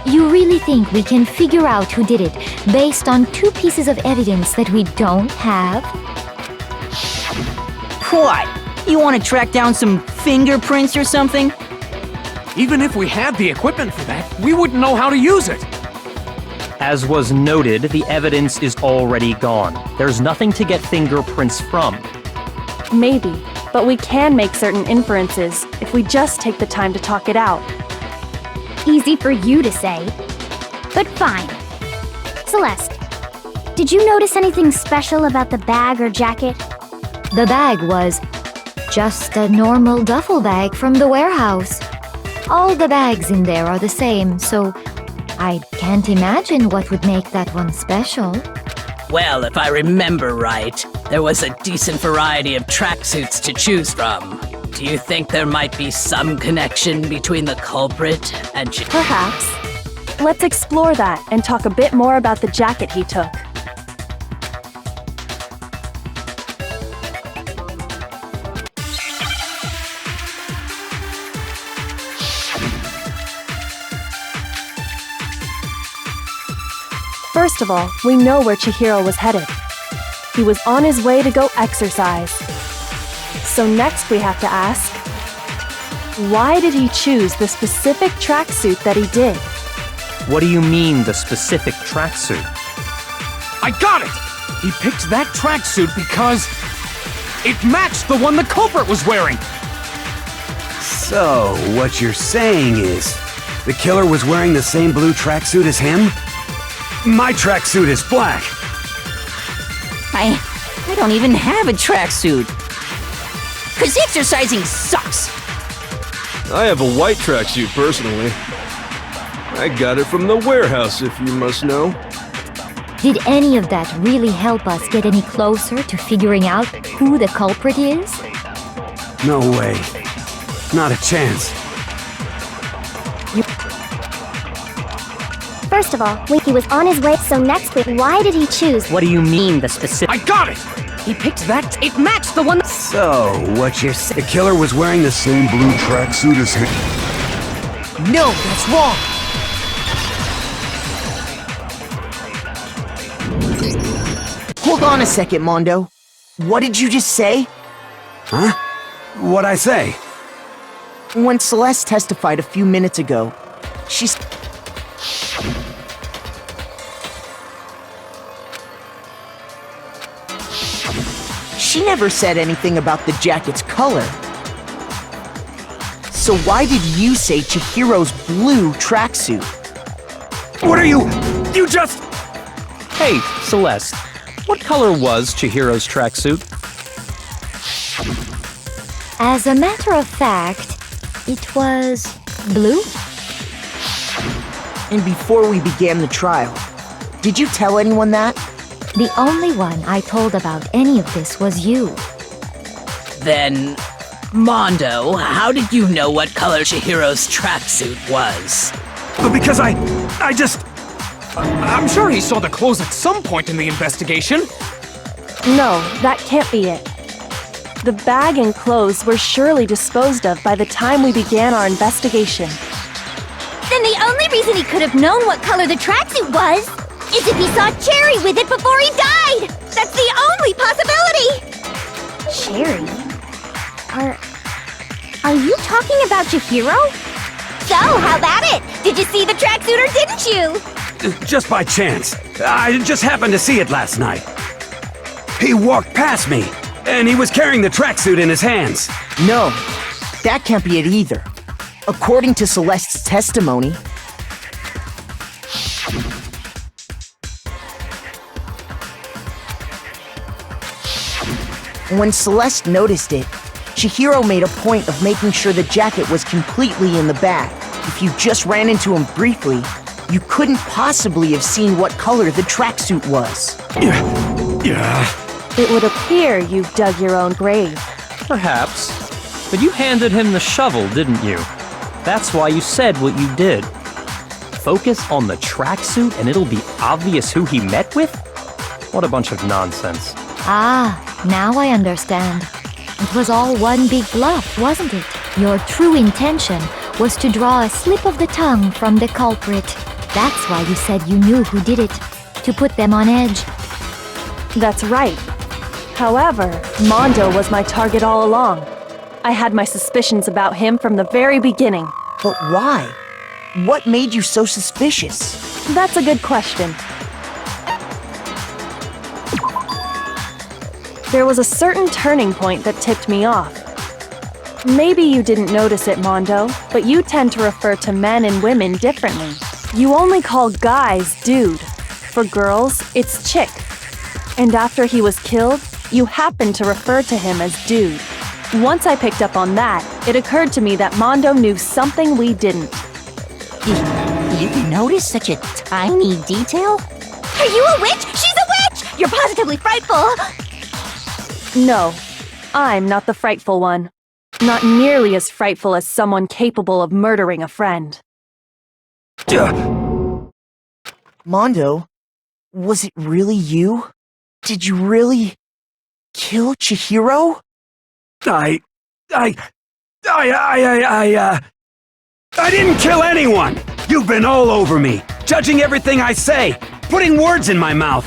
You really think we can figure out who did it based on 2 pieces of evidence that we don't have? What? You want to track down some fingerprints or something? Even if we had the equipment for that, we wouldn't know how to use it. As was noted, the evidence is already gone. There's nothing to get fingerprints from. Maybe, but we can make certain inferences if we just take the time to talk it out. Easy for you to say. But fine. Celeste, did you notice anything special about the bag or jacket? The bag was just a normal duffel bag from the warehouse. All the bags in there are the same, so I can't imagine what would make that one special. Well, if I remember right, there was a decent variety of tracksuits to choose from. Do you think there might be some connection between the culprit and Perhaps. Let's explore that and talk a bit more about the jacket he took. First of all, we know where Chihiro was headed. He was on his way to go exercise. So next we have to ask, why did he choose the specific tracksuit that he did? What do you mean, the specific tracksuit? I got it! He picked that tracksuit because it matched the one the culprit was wearing! So, what you're saying is, the killer was wearing the same blue tracksuit as him? My tracksuit is black! I don't even have a tracksuit. 'cause exercising sucks. I have a white tracksuit personally. I got it from the warehouse, if you must know. Did any of that really help us get any closer to figuring out who the culprit is? No way. Not a chance. First of all, he was on his way, so next week, why did he choose? What do you mean, the specific? I got it! He picked that. It matched the one. So, what you're saying? The killer was wearing the Same blue tracksuit as him. No, that's wrong! Hold on a second, Mondo. What did you just say? Huh? What'd I say? When Celeste testified a few minutes ago, she's... She never said anything about the jacket's color. So why did you say Chihiro's blue tracksuit? What are you... You just... Hey, Celeste, what color was Chihiro's tracksuit? As a matter of fact, it was blue. And before we began the trial, did you tell anyone that? The only one I told about any of this was you. Then, Mondo, how did you know what color Chihiro's tracksuit was? Because I just... I'm sure he saw the clothes at some point in the investigation. No, that can't be it. The bag and clothes were surely disposed of by the time we began our investigation. Then the only reason he could have known what color the tracksuit was is if he saw Cherry with it before he died! That's the only possibility! Cherry? Are you talking about Chihiro? So, how about it? Did you see the tracksuit or didn't you? Just by chance. I just happened to see it last night. He walked past me, and he was carrying the tracksuit in his hands. No, that can't be it either. According to Celeste's testimony, when Celeste noticed it, Chihiro made a point of making sure the jacket was completely in the bag. If you just ran into him briefly, you couldn't possibly have seen what color the tracksuit was. Yeah. It would appear you've dug your own grave. Perhaps. But you handed him the shovel, didn't you? That's why you said what you did. Focus on the tracksuit and it'll be obvious who he met with? What a bunch of nonsense. Ah, now I understand. It was all one big bluff, wasn't it? Your true intention was to draw a slip of the tongue from the culprit. That's why you said you knew who did it, to put them on edge. That's right. However, Mondo was my target all along. I had my suspicions about him from the very beginning. But why? What made you so suspicious? That's a good question. There was a certain turning point that tipped me off. Maybe you didn't notice it, Mondo, but you tend to refer to men and women differently. You only call guys dude. For girls, it's chick. And after he was killed, you happened to refer to him as dude. Once I picked up on that, it occurred to me that Mondo knew something we didn't. You noticed such a tiny detail? Are you a witch? She's a witch! You're positively frightful! No, I'm not the frightful one. Not nearly as frightful as someone capable of murdering a friend. Mondo, was it really you? Did you really kill Chihiro? I didn't kill anyone! You've been all over me, judging everything I say, putting words in my mouth.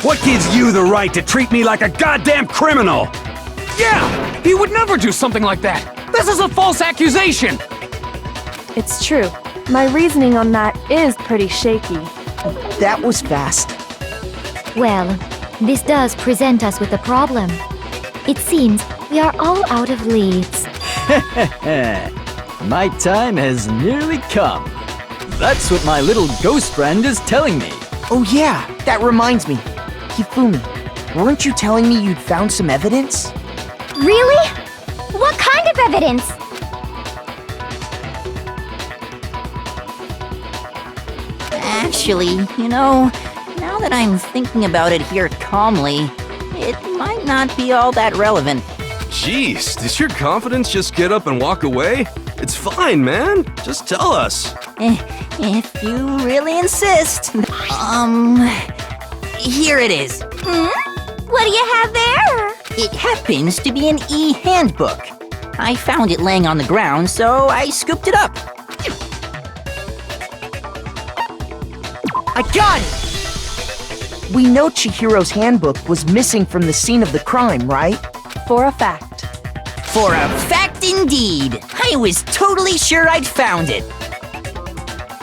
What gives you the right to treat me like a goddamn criminal? Yeah! He would never do something like that! This is a false accusation! It's true. My reasoning on that is pretty shaky. That was fast. Well, this does present us with a problem. It seems we are all out of leads. My time has nearly come. That's what my little ghost friend is telling me. Oh yeah, that reminds me. Hifumi, weren't you telling me you'd found some evidence? Really? What kind of evidence? Actually, now that I'm thinking about it here calmly, it might not be all that relevant. Jeez, does your confidence just get up and walk away? It's fine, man. Just tell us. If you really insist. Here it is. What do you have there? It happens to be an e-handbook. I found it laying on the ground, so I scooped it up. I got it! We know Chihiro's handbook was missing from the scene of the crime, right? For a fact. For a fact indeed. I was totally sure I'd found it.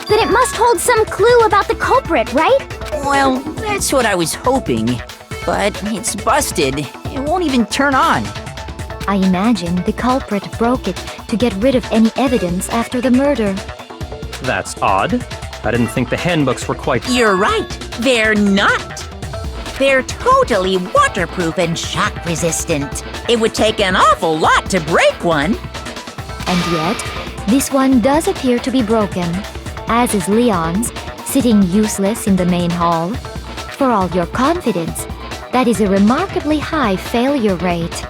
Then it must hold some clue about the culprit, right? Well, that's what I was hoping. But it's busted. It won't even turn on. I imagine the culprit broke it to get rid of any evidence after the murder. That's odd. I didn't think the handbooks were quite... You're right. They're not. They're totally waterproof and shock resistant. It would take an awful lot to break one. And yet, this one does appear to be broken, as is Leon's, sitting useless in the main hall. For all your confidence, that is a remarkably high failure rate.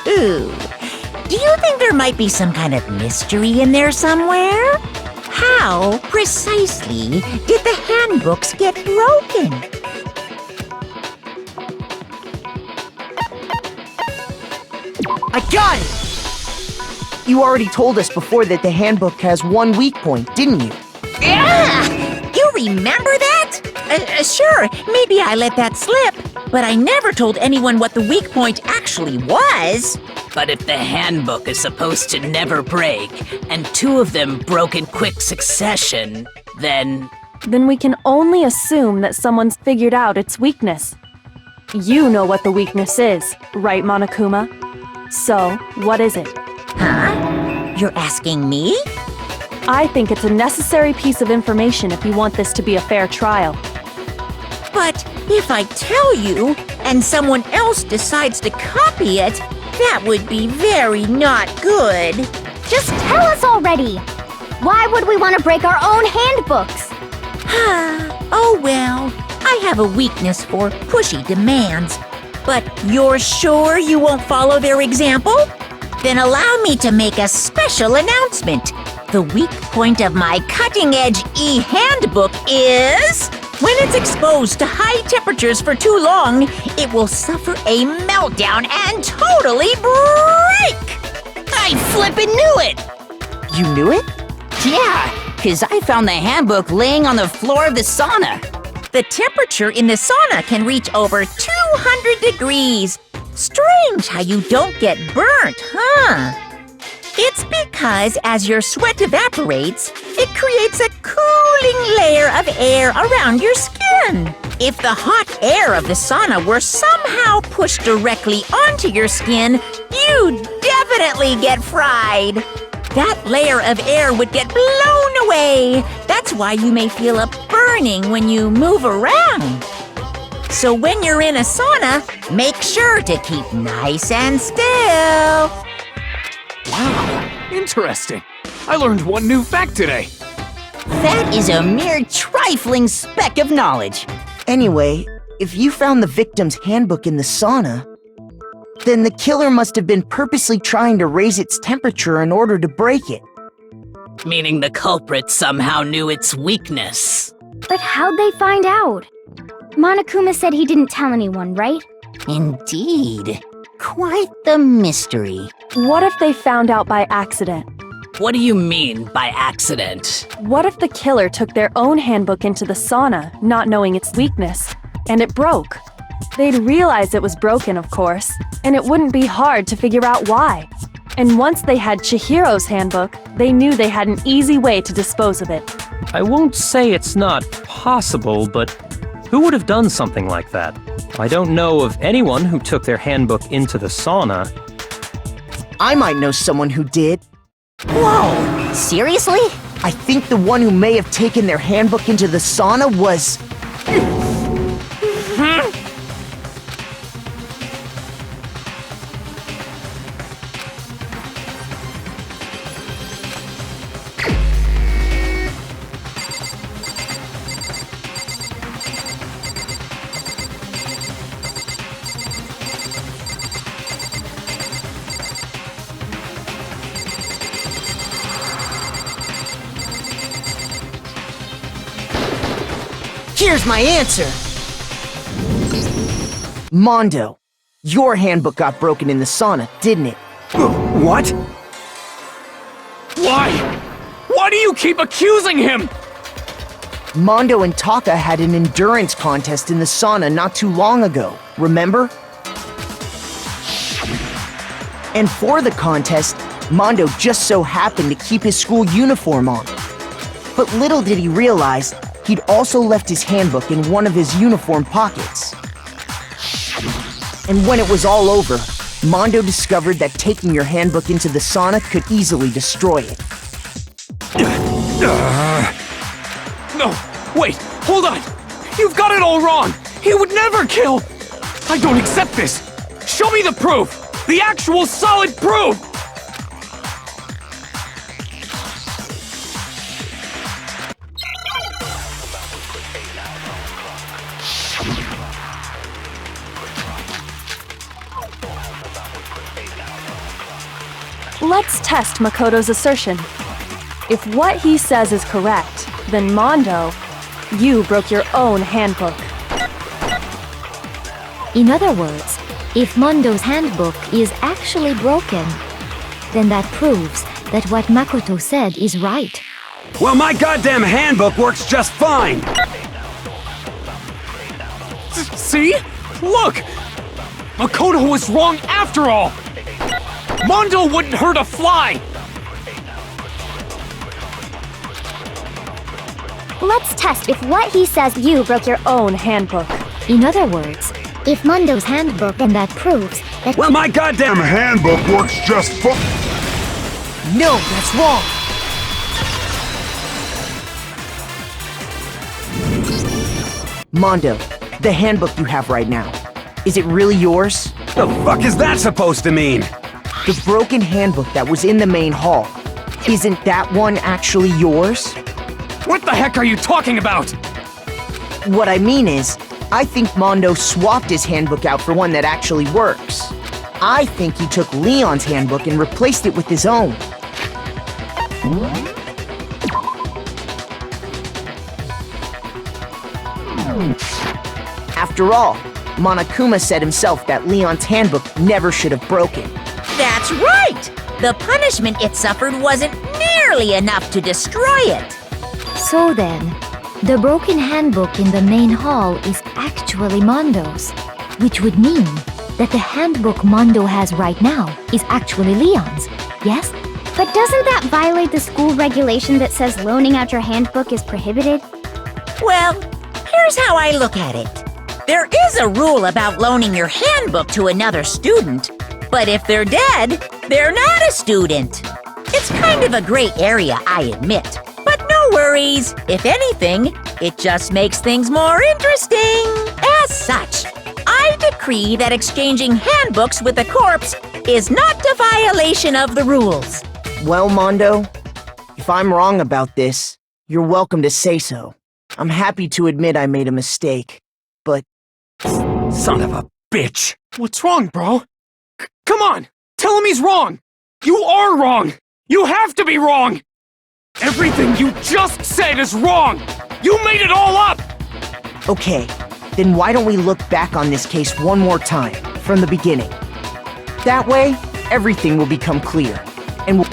Do you think there might be some kind of mystery in there somewhere? How, precisely, did the handbooks get broken? I got it! You already told us before that the handbook has one weak point, didn't you? Yeah! You remember that? Sure, maybe I let that slip, but I never told anyone what the weak point actually was. But if the handbook is supposed to never break, and two of them broke in quick succession, then we can only assume that someone's figured out its weakness. You know what the weakness is, right, Monokuma? So, what is it? Huh? You're asking me? I think it's a necessary piece of information if you want this to be a fair trial. But if I tell you, and someone else decides to copy it, that would be very not good. Just tell us already! Why would we want to break our own handbooks? Oh well, I have a weakness for pushy demands. But you're sure you won't follow their example? Then allow me to make a special announcement. The weak point of my cutting-edge e-handbook is... when it's exposed to high temperatures for too long, it will suffer a meltdown and totally break! I flippin' knew it! You knew it? Yeah, 'cause I found the handbook laying on the floor of the sauna. The temperature in the sauna can reach over 200 degrees. Strange how you don't get burnt, huh? It's because as your sweat evaporates, it creates a cooling layer of air around your skin. If the hot air of the sauna were somehow pushed directly onto your skin, you'd definitely get fried. That layer of air would get blown away. That's why you may feel a burning when you move around. So when you're in a sauna, make sure to keep nice and still. Wow, interesting. I learned one new fact today. That is a mere trifling speck of knowledge. Anyway, if you found the victim's handbook in the sauna, then the killer must have been purposely trying to raise its temperature in order to break it. meaning the culprit somehow knew its weakness. But how'd they find out? Monokuma said he didn't tell anyone, right? Indeed. Quite the mystery. What if they found out by accident? What do you mean by accident? What if the killer took their own handbook into the sauna, not knowing its weakness, and it broke? They'd realize it was broken, of course, and it wouldn't be hard to figure out why. And once they had Chihiro's handbook, they knew they had an easy way to dispose of it. I won't say it's not possible, but who would have done something like that? I don't know of anyone who took their handbook into the sauna. I might know someone who did. Whoa! Seriously? I think the one who may have taken their handbook into the sauna was... Here's my answer. Mondo, your handbook got broken in the sauna, didn't it? What? Why? Why do you keep accusing him? Mondo and Taka had an endurance contest in the sauna not too long ago, remember? And for the contest, Mondo just so happened to keep his school uniform on. But little did he realize, he'd also left his handbook in one of his uniform pockets. And when it was all over, Mondo discovered that taking your handbook into the sauna could easily destroy it. No, wait, hold on. You've got it all wrong. He would never kill. I don't accept this. Show me the proof. The actual solid proof. Let's test Makoto's assertion. If what he says is correct, then Mondo, you broke your own handbook. In other words, if Mondo's handbook is actually broken, then that proves that what Makoto said is right. Well, my goddamn handbook works just fine! See? Look! Makoto was wrong after all! Mondo wouldn't hurt a fly! Let's test if what he says you broke your own handbook. In other words, if Mondo's handbook, then that proves that— Well, my goddamn handbook works just fine. No, that's wrong! Mondo, the handbook you have right now, is it really yours? The fuck is that supposed to mean? The broken handbook that was in the main hall, isn't that one actually yours? What the heck are you talking about? What I mean is, I think Mondo swapped his handbook out for one that actually works. I think he took Leon's handbook and replaced it with his own. After all, Monokuma said himself that Leon's handbook never should have broken. That's right! The punishment it suffered wasn't nearly enough to destroy it. So then, the broken handbook in the main hall is actually Mondo's, which would mean that the handbook Mondo has right now is actually Leon's, yes? But doesn't that violate the school regulation that says loaning out your handbook is prohibited? Well, here's how I look at it. There is a rule about loaning your handbook to another student, but if they're dead, they're not a student. It's kind of a gray area, I admit. But no worries. If anything, it just makes things more interesting. As such, I decree that exchanging handbooks with a corpse is not a violation of the rules. Well, Mondo, if I'm wrong about this, you're welcome to say so. I'm happy to admit I made a mistake, but... Son of a bitch! What's wrong, bro? Come on! Tell him he's wrong! You are wrong! You have to be wrong! Everything you just said is wrong! You made it all up! Okay, then why don't we look back on this case one more time, from the beginning? That way, everything will become clear, and we'll...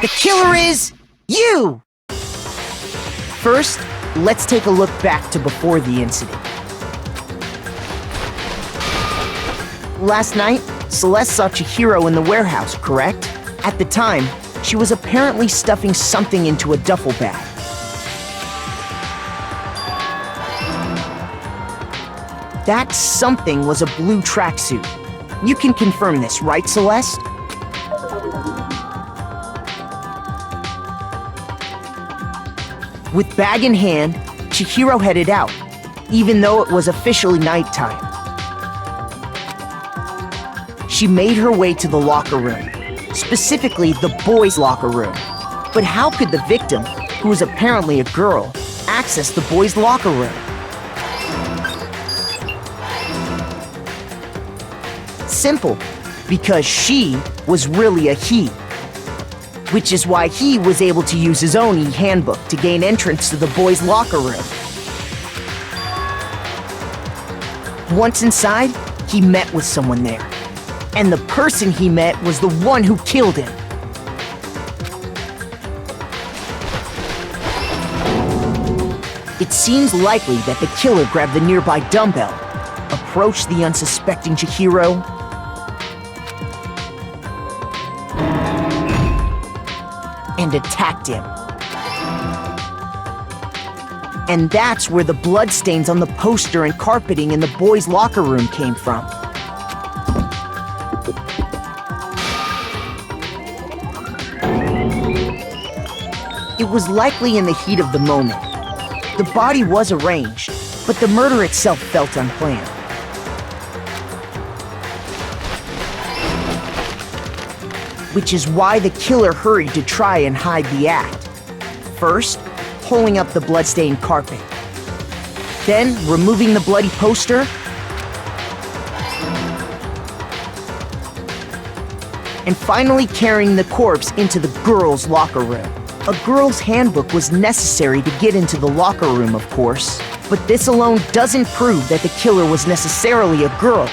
The killer is you! First, let's take a look back to before the incident. Last night, Celeste saw Chihiro in the warehouse, correct? At the time, she was apparently stuffing something into a duffel bag. That something was a blue tracksuit. You can confirm this, right, Celeste? With bag in hand, Chihiro headed out, even though it was officially nighttime. She made her way to the locker room, specifically the boys' locker room. But how could the victim, who was apparently a girl, access the boys' locker room? Simple, because she was really a he. Which is why he was able to use his own e-handbook to gain entrance to the boys' locker room. Once inside, he met with someone there. And the person he met was the one who killed him. It seems likely that the killer grabbed the nearby dumbbell, approached the unsuspecting Chihiro, and attacked him. And that's where the bloodstains on the poster and carpeting in the boys' locker room came from. It was likely in the heat of the moment. The body was arranged, but the murder itself felt unplanned. Which is why the killer hurried to try and hide the act. First, pulling up the bloodstained carpet. Then, removing the bloody poster. And finally carrying the corpse into the girls' locker room. A girl's handbook was necessary to get into the locker room, of course. But this alone doesn't prove that the killer was necessarily a girl.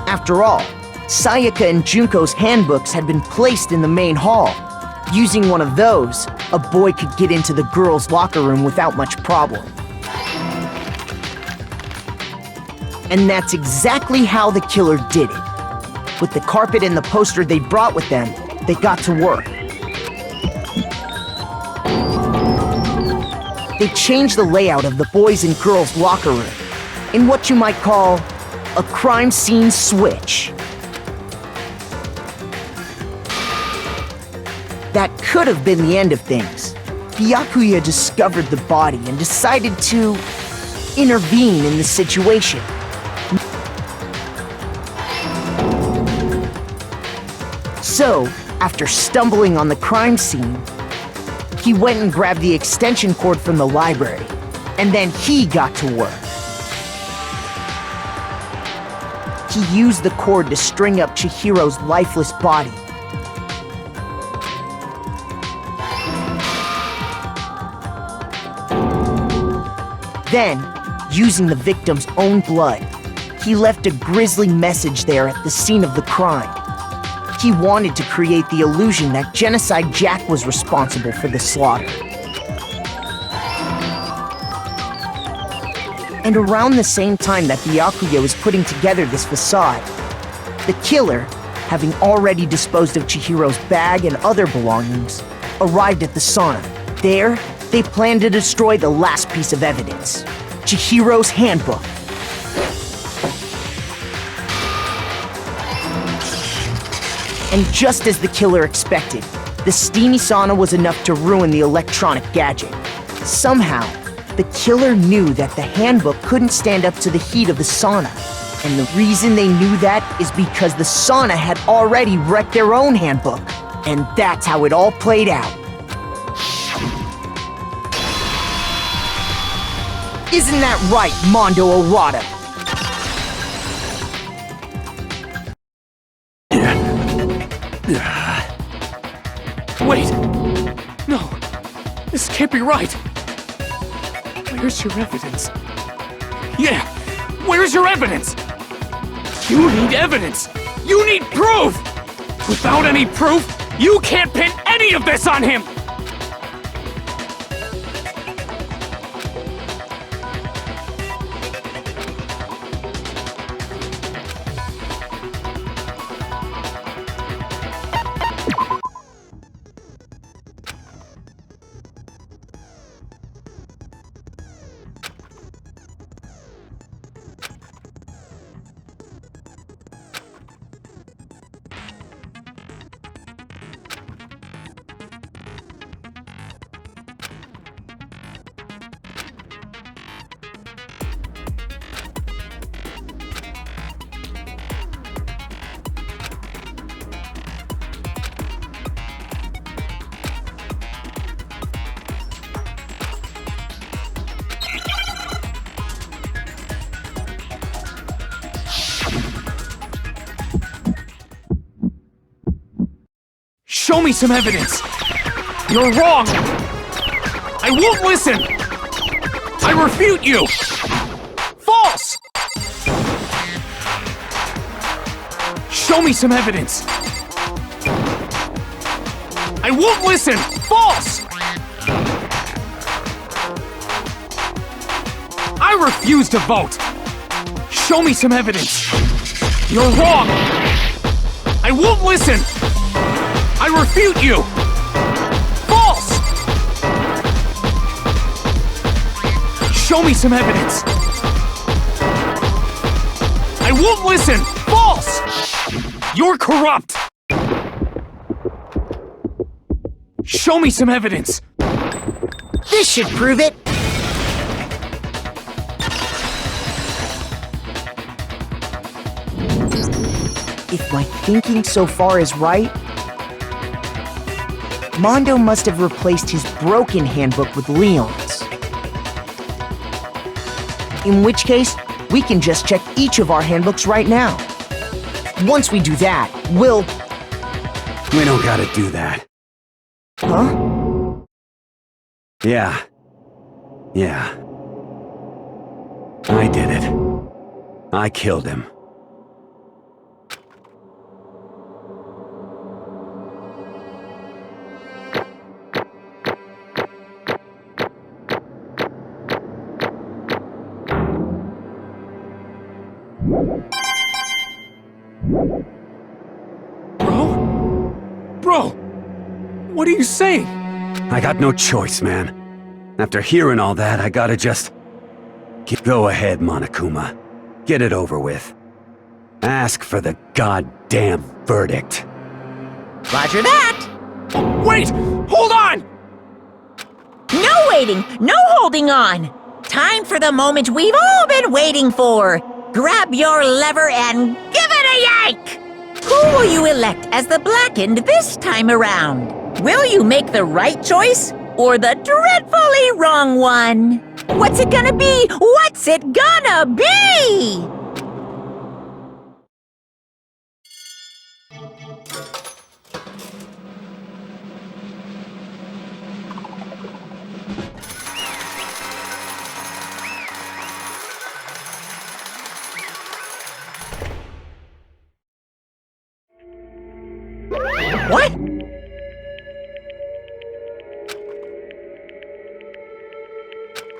After all, Sayaka and Junko's handbooks had been placed in the main hall. Using one of those, a boy could get into the girls' locker room without much problem. And that's exactly how the killer did it. With the carpet and the poster they brought with them, they got to work. They changed the layout of the boys' and girls' locker room in what you might call a crime scene switch. That could have been the end of things. Byakuya discovered the body and decided to intervene in the situation. So, after stumbling on the crime scene, he went and grabbed the extension cord from the library, and then he got to work. He used the cord to string up Chihiro's lifeless body. Then, using the victim's own blood, he left a grisly message there at the scene of the crime. He wanted to create the illusion that Genocide Jack was responsible for the slaughter. And around the same time that Byakuya was putting together this facade, the killer, having already disposed of Chihiro's bag and other belongings, arrived at the sauna. There, they planned to destroy the last piece of evidence, Chihiro's handbook. And just as the killer expected, the steamy sauna was enough to ruin the electronic gadget. Somehow, the killer knew that the handbook couldn't stand up to the heat of the sauna. And the reason they knew that is because the sauna had already wrecked their own handbook. And that's how it all played out. Isn't that right, Mondo Arata? Wait! No, this can't be right. Where's your evidence? Yeah, where's your evidence? You need evidence! You need proof! Without any proof, you can't pin any of this on him! Show me some evidence! You're wrong! I won't listen! I refute you! False! Show me some evidence! I won't listen! False! I refuse to vote! Show me some evidence! You're wrong! I won't listen! I refute you! False! Show me some evidence! I won't listen! False! You're corrupt! Show me some evidence! This should prove it. If my thinking so far is right, Mondo must have replaced his broken handbook with Leon's. In which case, we can just check each of our handbooks right now. Once we do that, we'll... We don't gotta do that. Huh? Yeah. I did it. I killed him. Bro! What are you saying? I got no choice, man. After hearing all that, I gotta just... Go ahead, Monokuma. Get it over with. Ask for the goddamn verdict. Roger that! Wait! Hold on! No waiting! No holding on! Time for the moment we've all been waiting for! Grab your lever and give it a yank! Who will you elect as the Blackened this time around? Will you make the right choice or the dreadfully wrong one? What's it gonna be? What's it gonna be? What?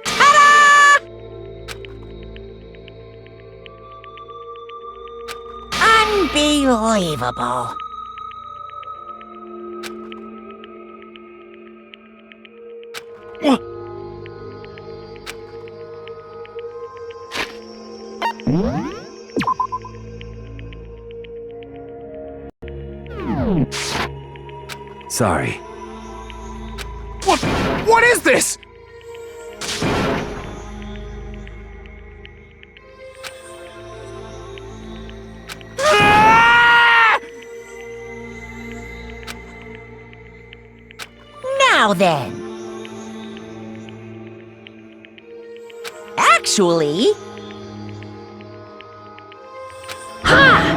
Ta-da! Unbelievable. What? Sorry. What is this? Now then. Actually... Ha!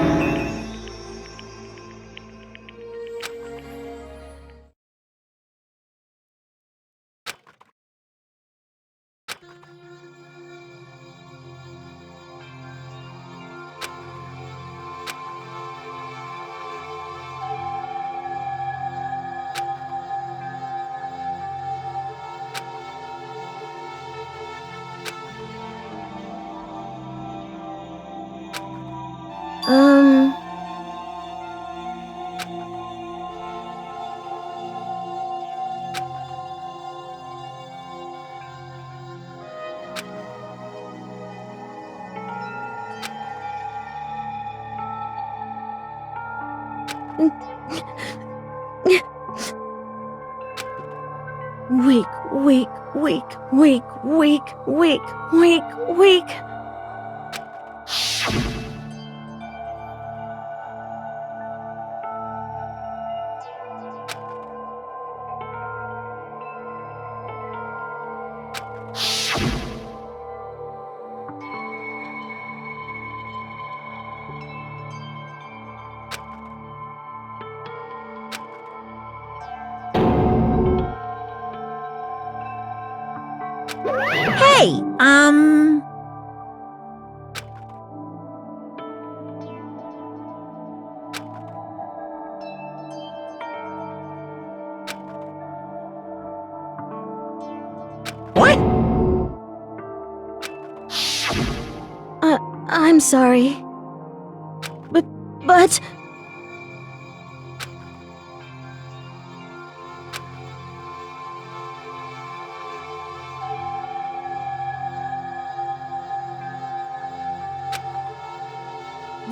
Weak, weak, weak, weak, weak, weak, weak, weak. Hey, What? I'm sorry. But...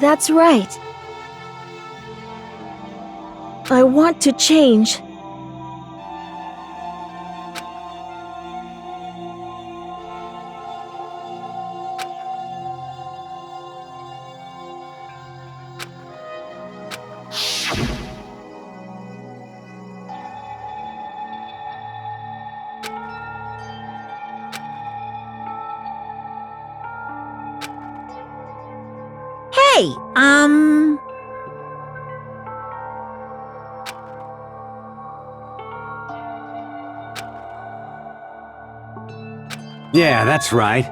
That's right. I want to change. Hey, Yeah, that's right.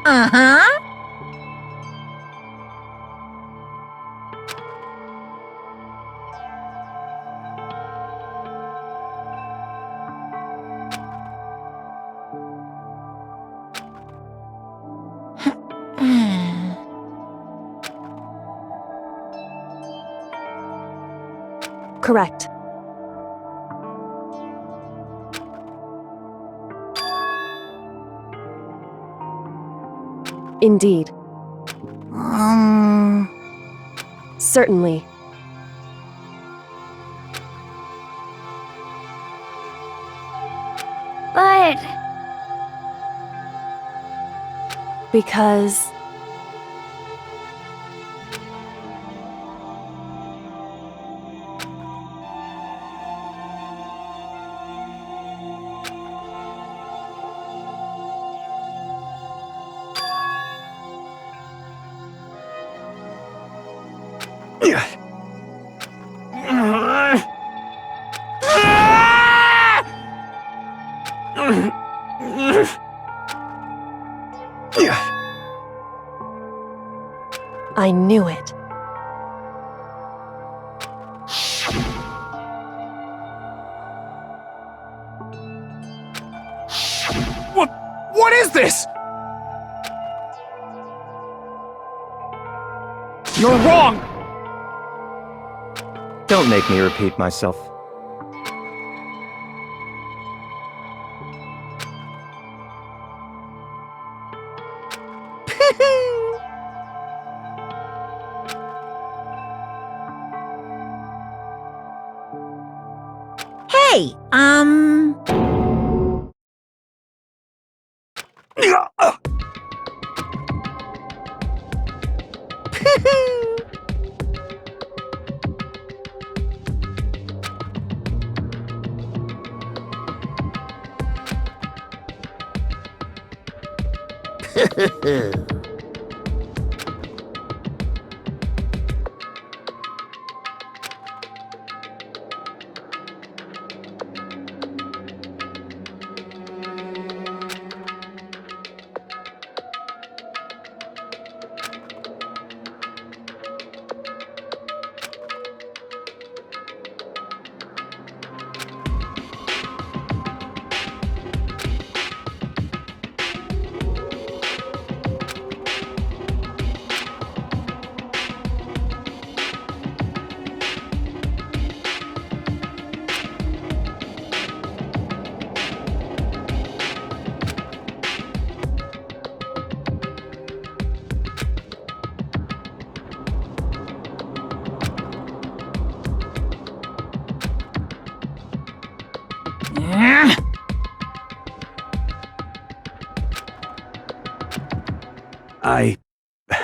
Uh-huh. Correct. Indeed. Certainly. But... Because... I knew it. What is this? You're wrong! Don't make me repeat myself. Hey,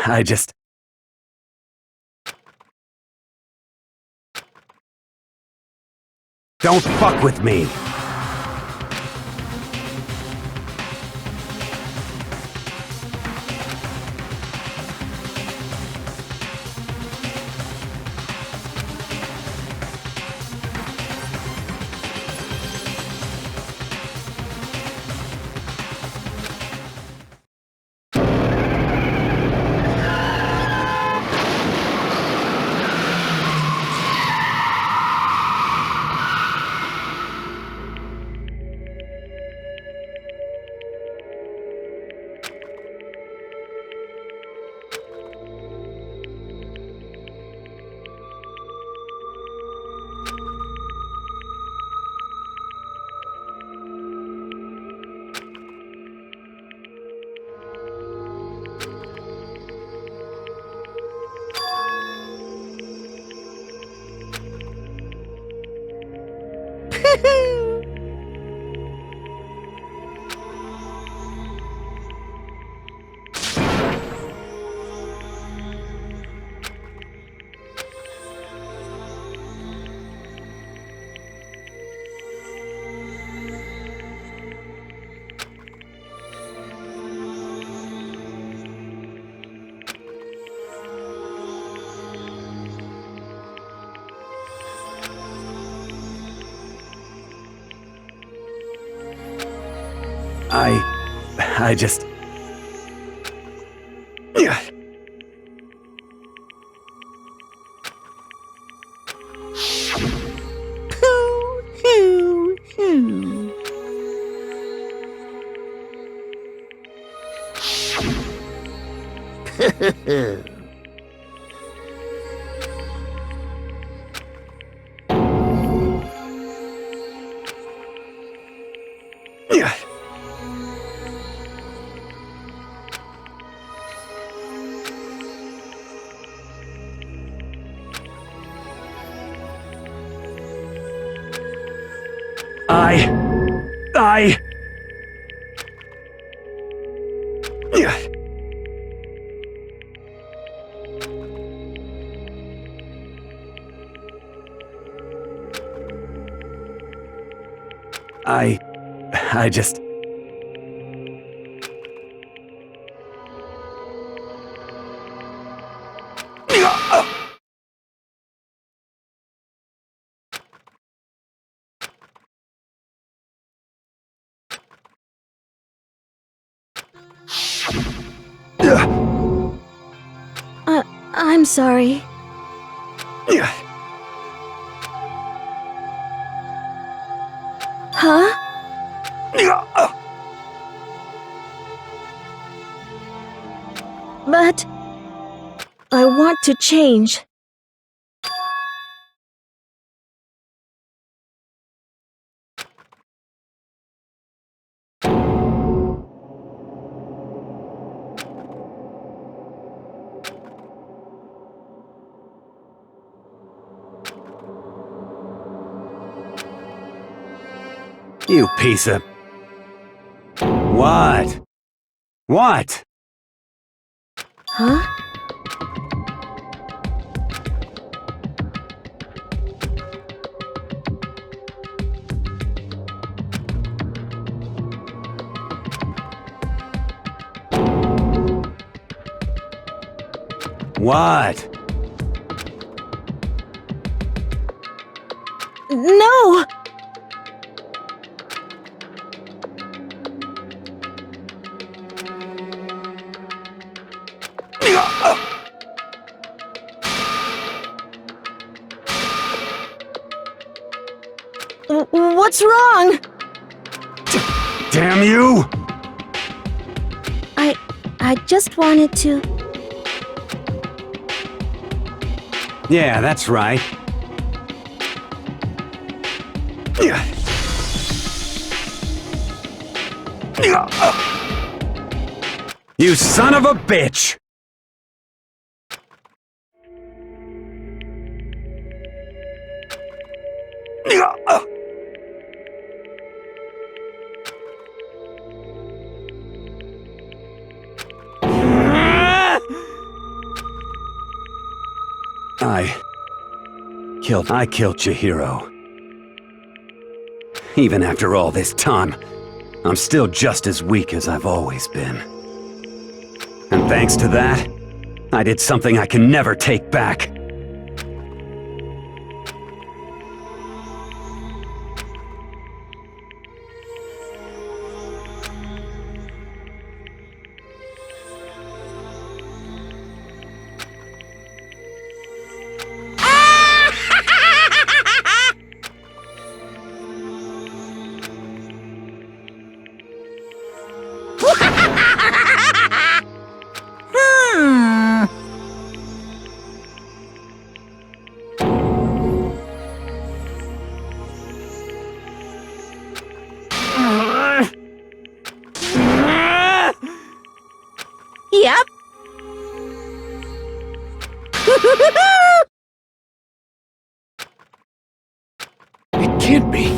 I just... Don't fuck with me! I just... I just... I'm sorry. Huh? But I want to change. You piece of... What? What? Huh? What? No! What's wrong? Damn you! I just wanted to... Yeah, that's right. You son of a bitch! I killed Chihiro. Even after all this time, I'm still just as weak as I've always been. And thanks to that, I did something I can never take back. Yep. It can't be.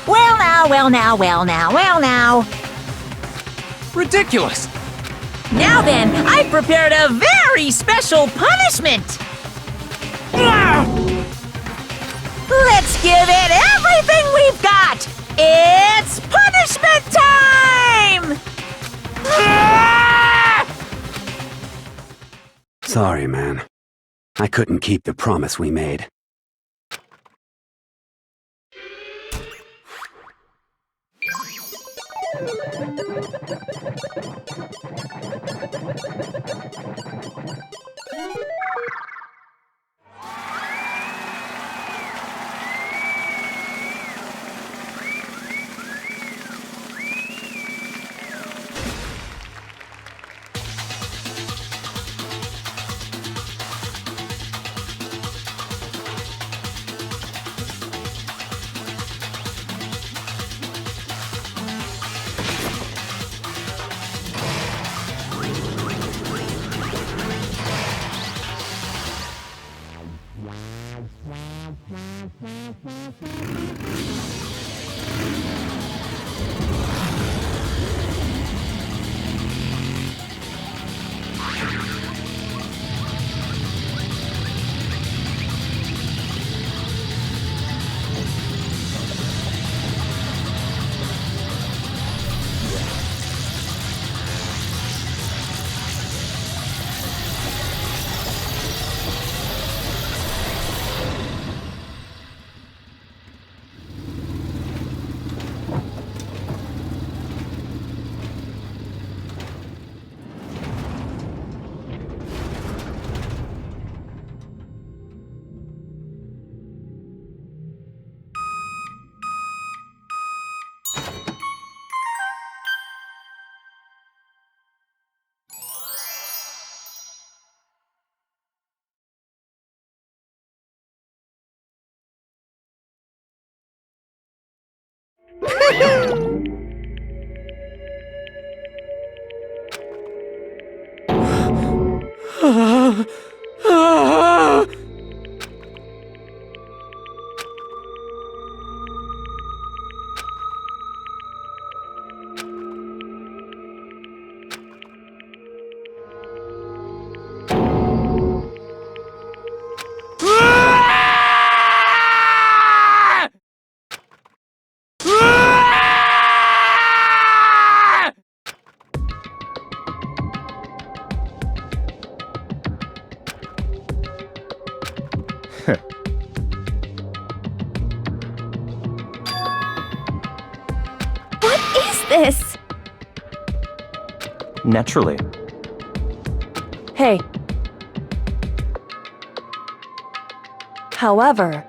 Well now, well now, well now, well now. Ridiculous. Now then, I've prepared a very special punishment. Let's give it everything we've got. It's punishment time! Sorry, man. I couldn't keep the promise we made. This? Naturally. Hey. However...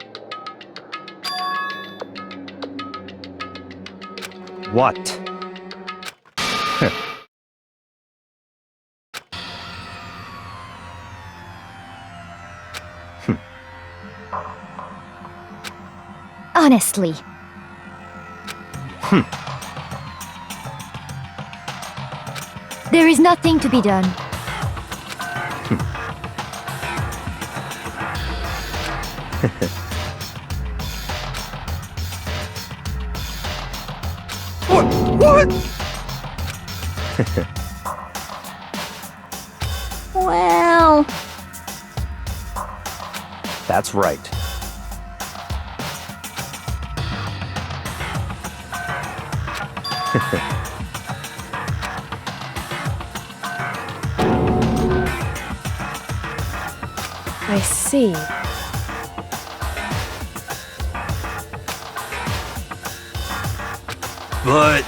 What? Honestly. There is nothing to be done. What? Well... That's right. I see. But...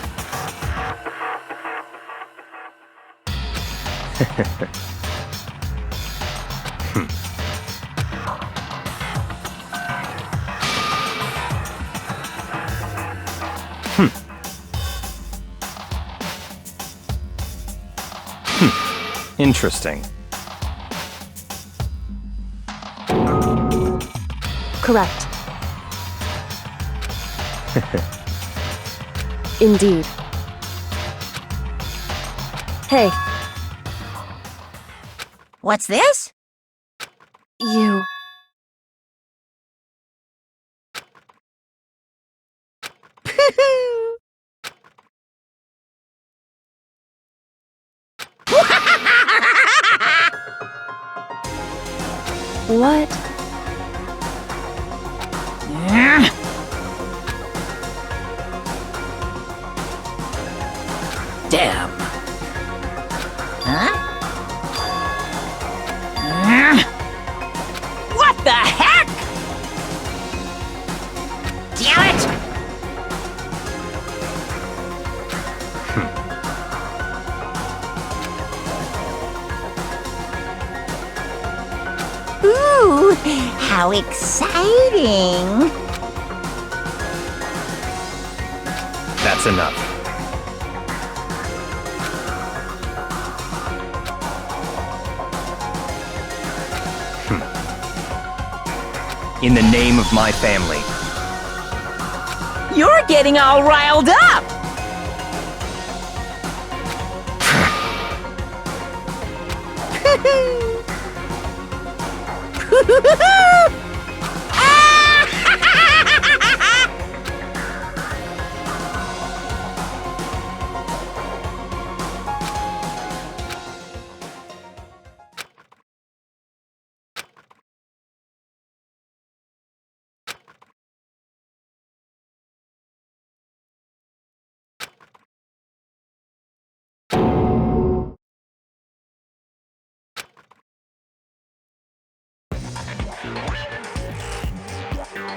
Interesting. Correct. Indeed. Hey, What's this? you. What? Damn. Huh? What the heck? Damn it! Ooh, how exciting! That's enough. In the name of my family. You're getting all riled up!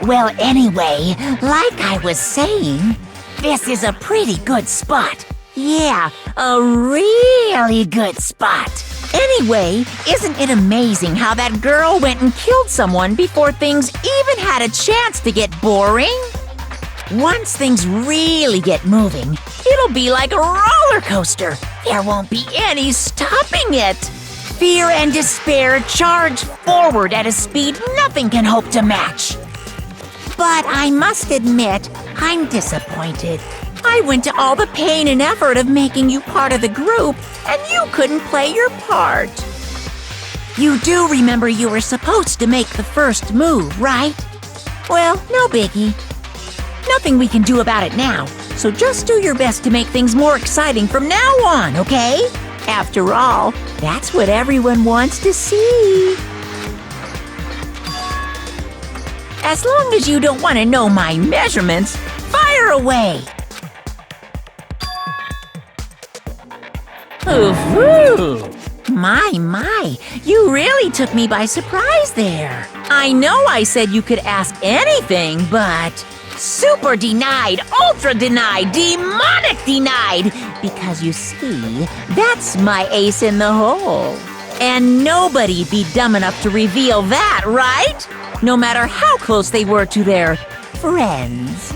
Well, anyway, like I was saying, this is a pretty good spot. Yeah, a really good spot. Anyway, isn't it amazing how that girl went and killed someone before things even had a chance to get boring? Once things really get moving, it'll be like a roller coaster. There won't be any stopping it. Fear and despair charge forward at a speed nothing can hope to match. But I must admit, I'm disappointed. I went to all the pain and effort of making you part of the group, and you couldn't play your part. You do remember you were supposed to make the first move, right? Well, no biggie. Nothing we can do about it now, so just do your best to make things more exciting from now on, okay? After all, that's what everyone wants to see. As long as you don't want to know my measurements, fire away! Ooh, my, you really took me by surprise there. I know I said you could ask anything, but super denied, ultra denied, demonic denied, because you see, that's my ace in the hole. And nobody'd be dumb enough to reveal that, right? No matter how close they were to their friends.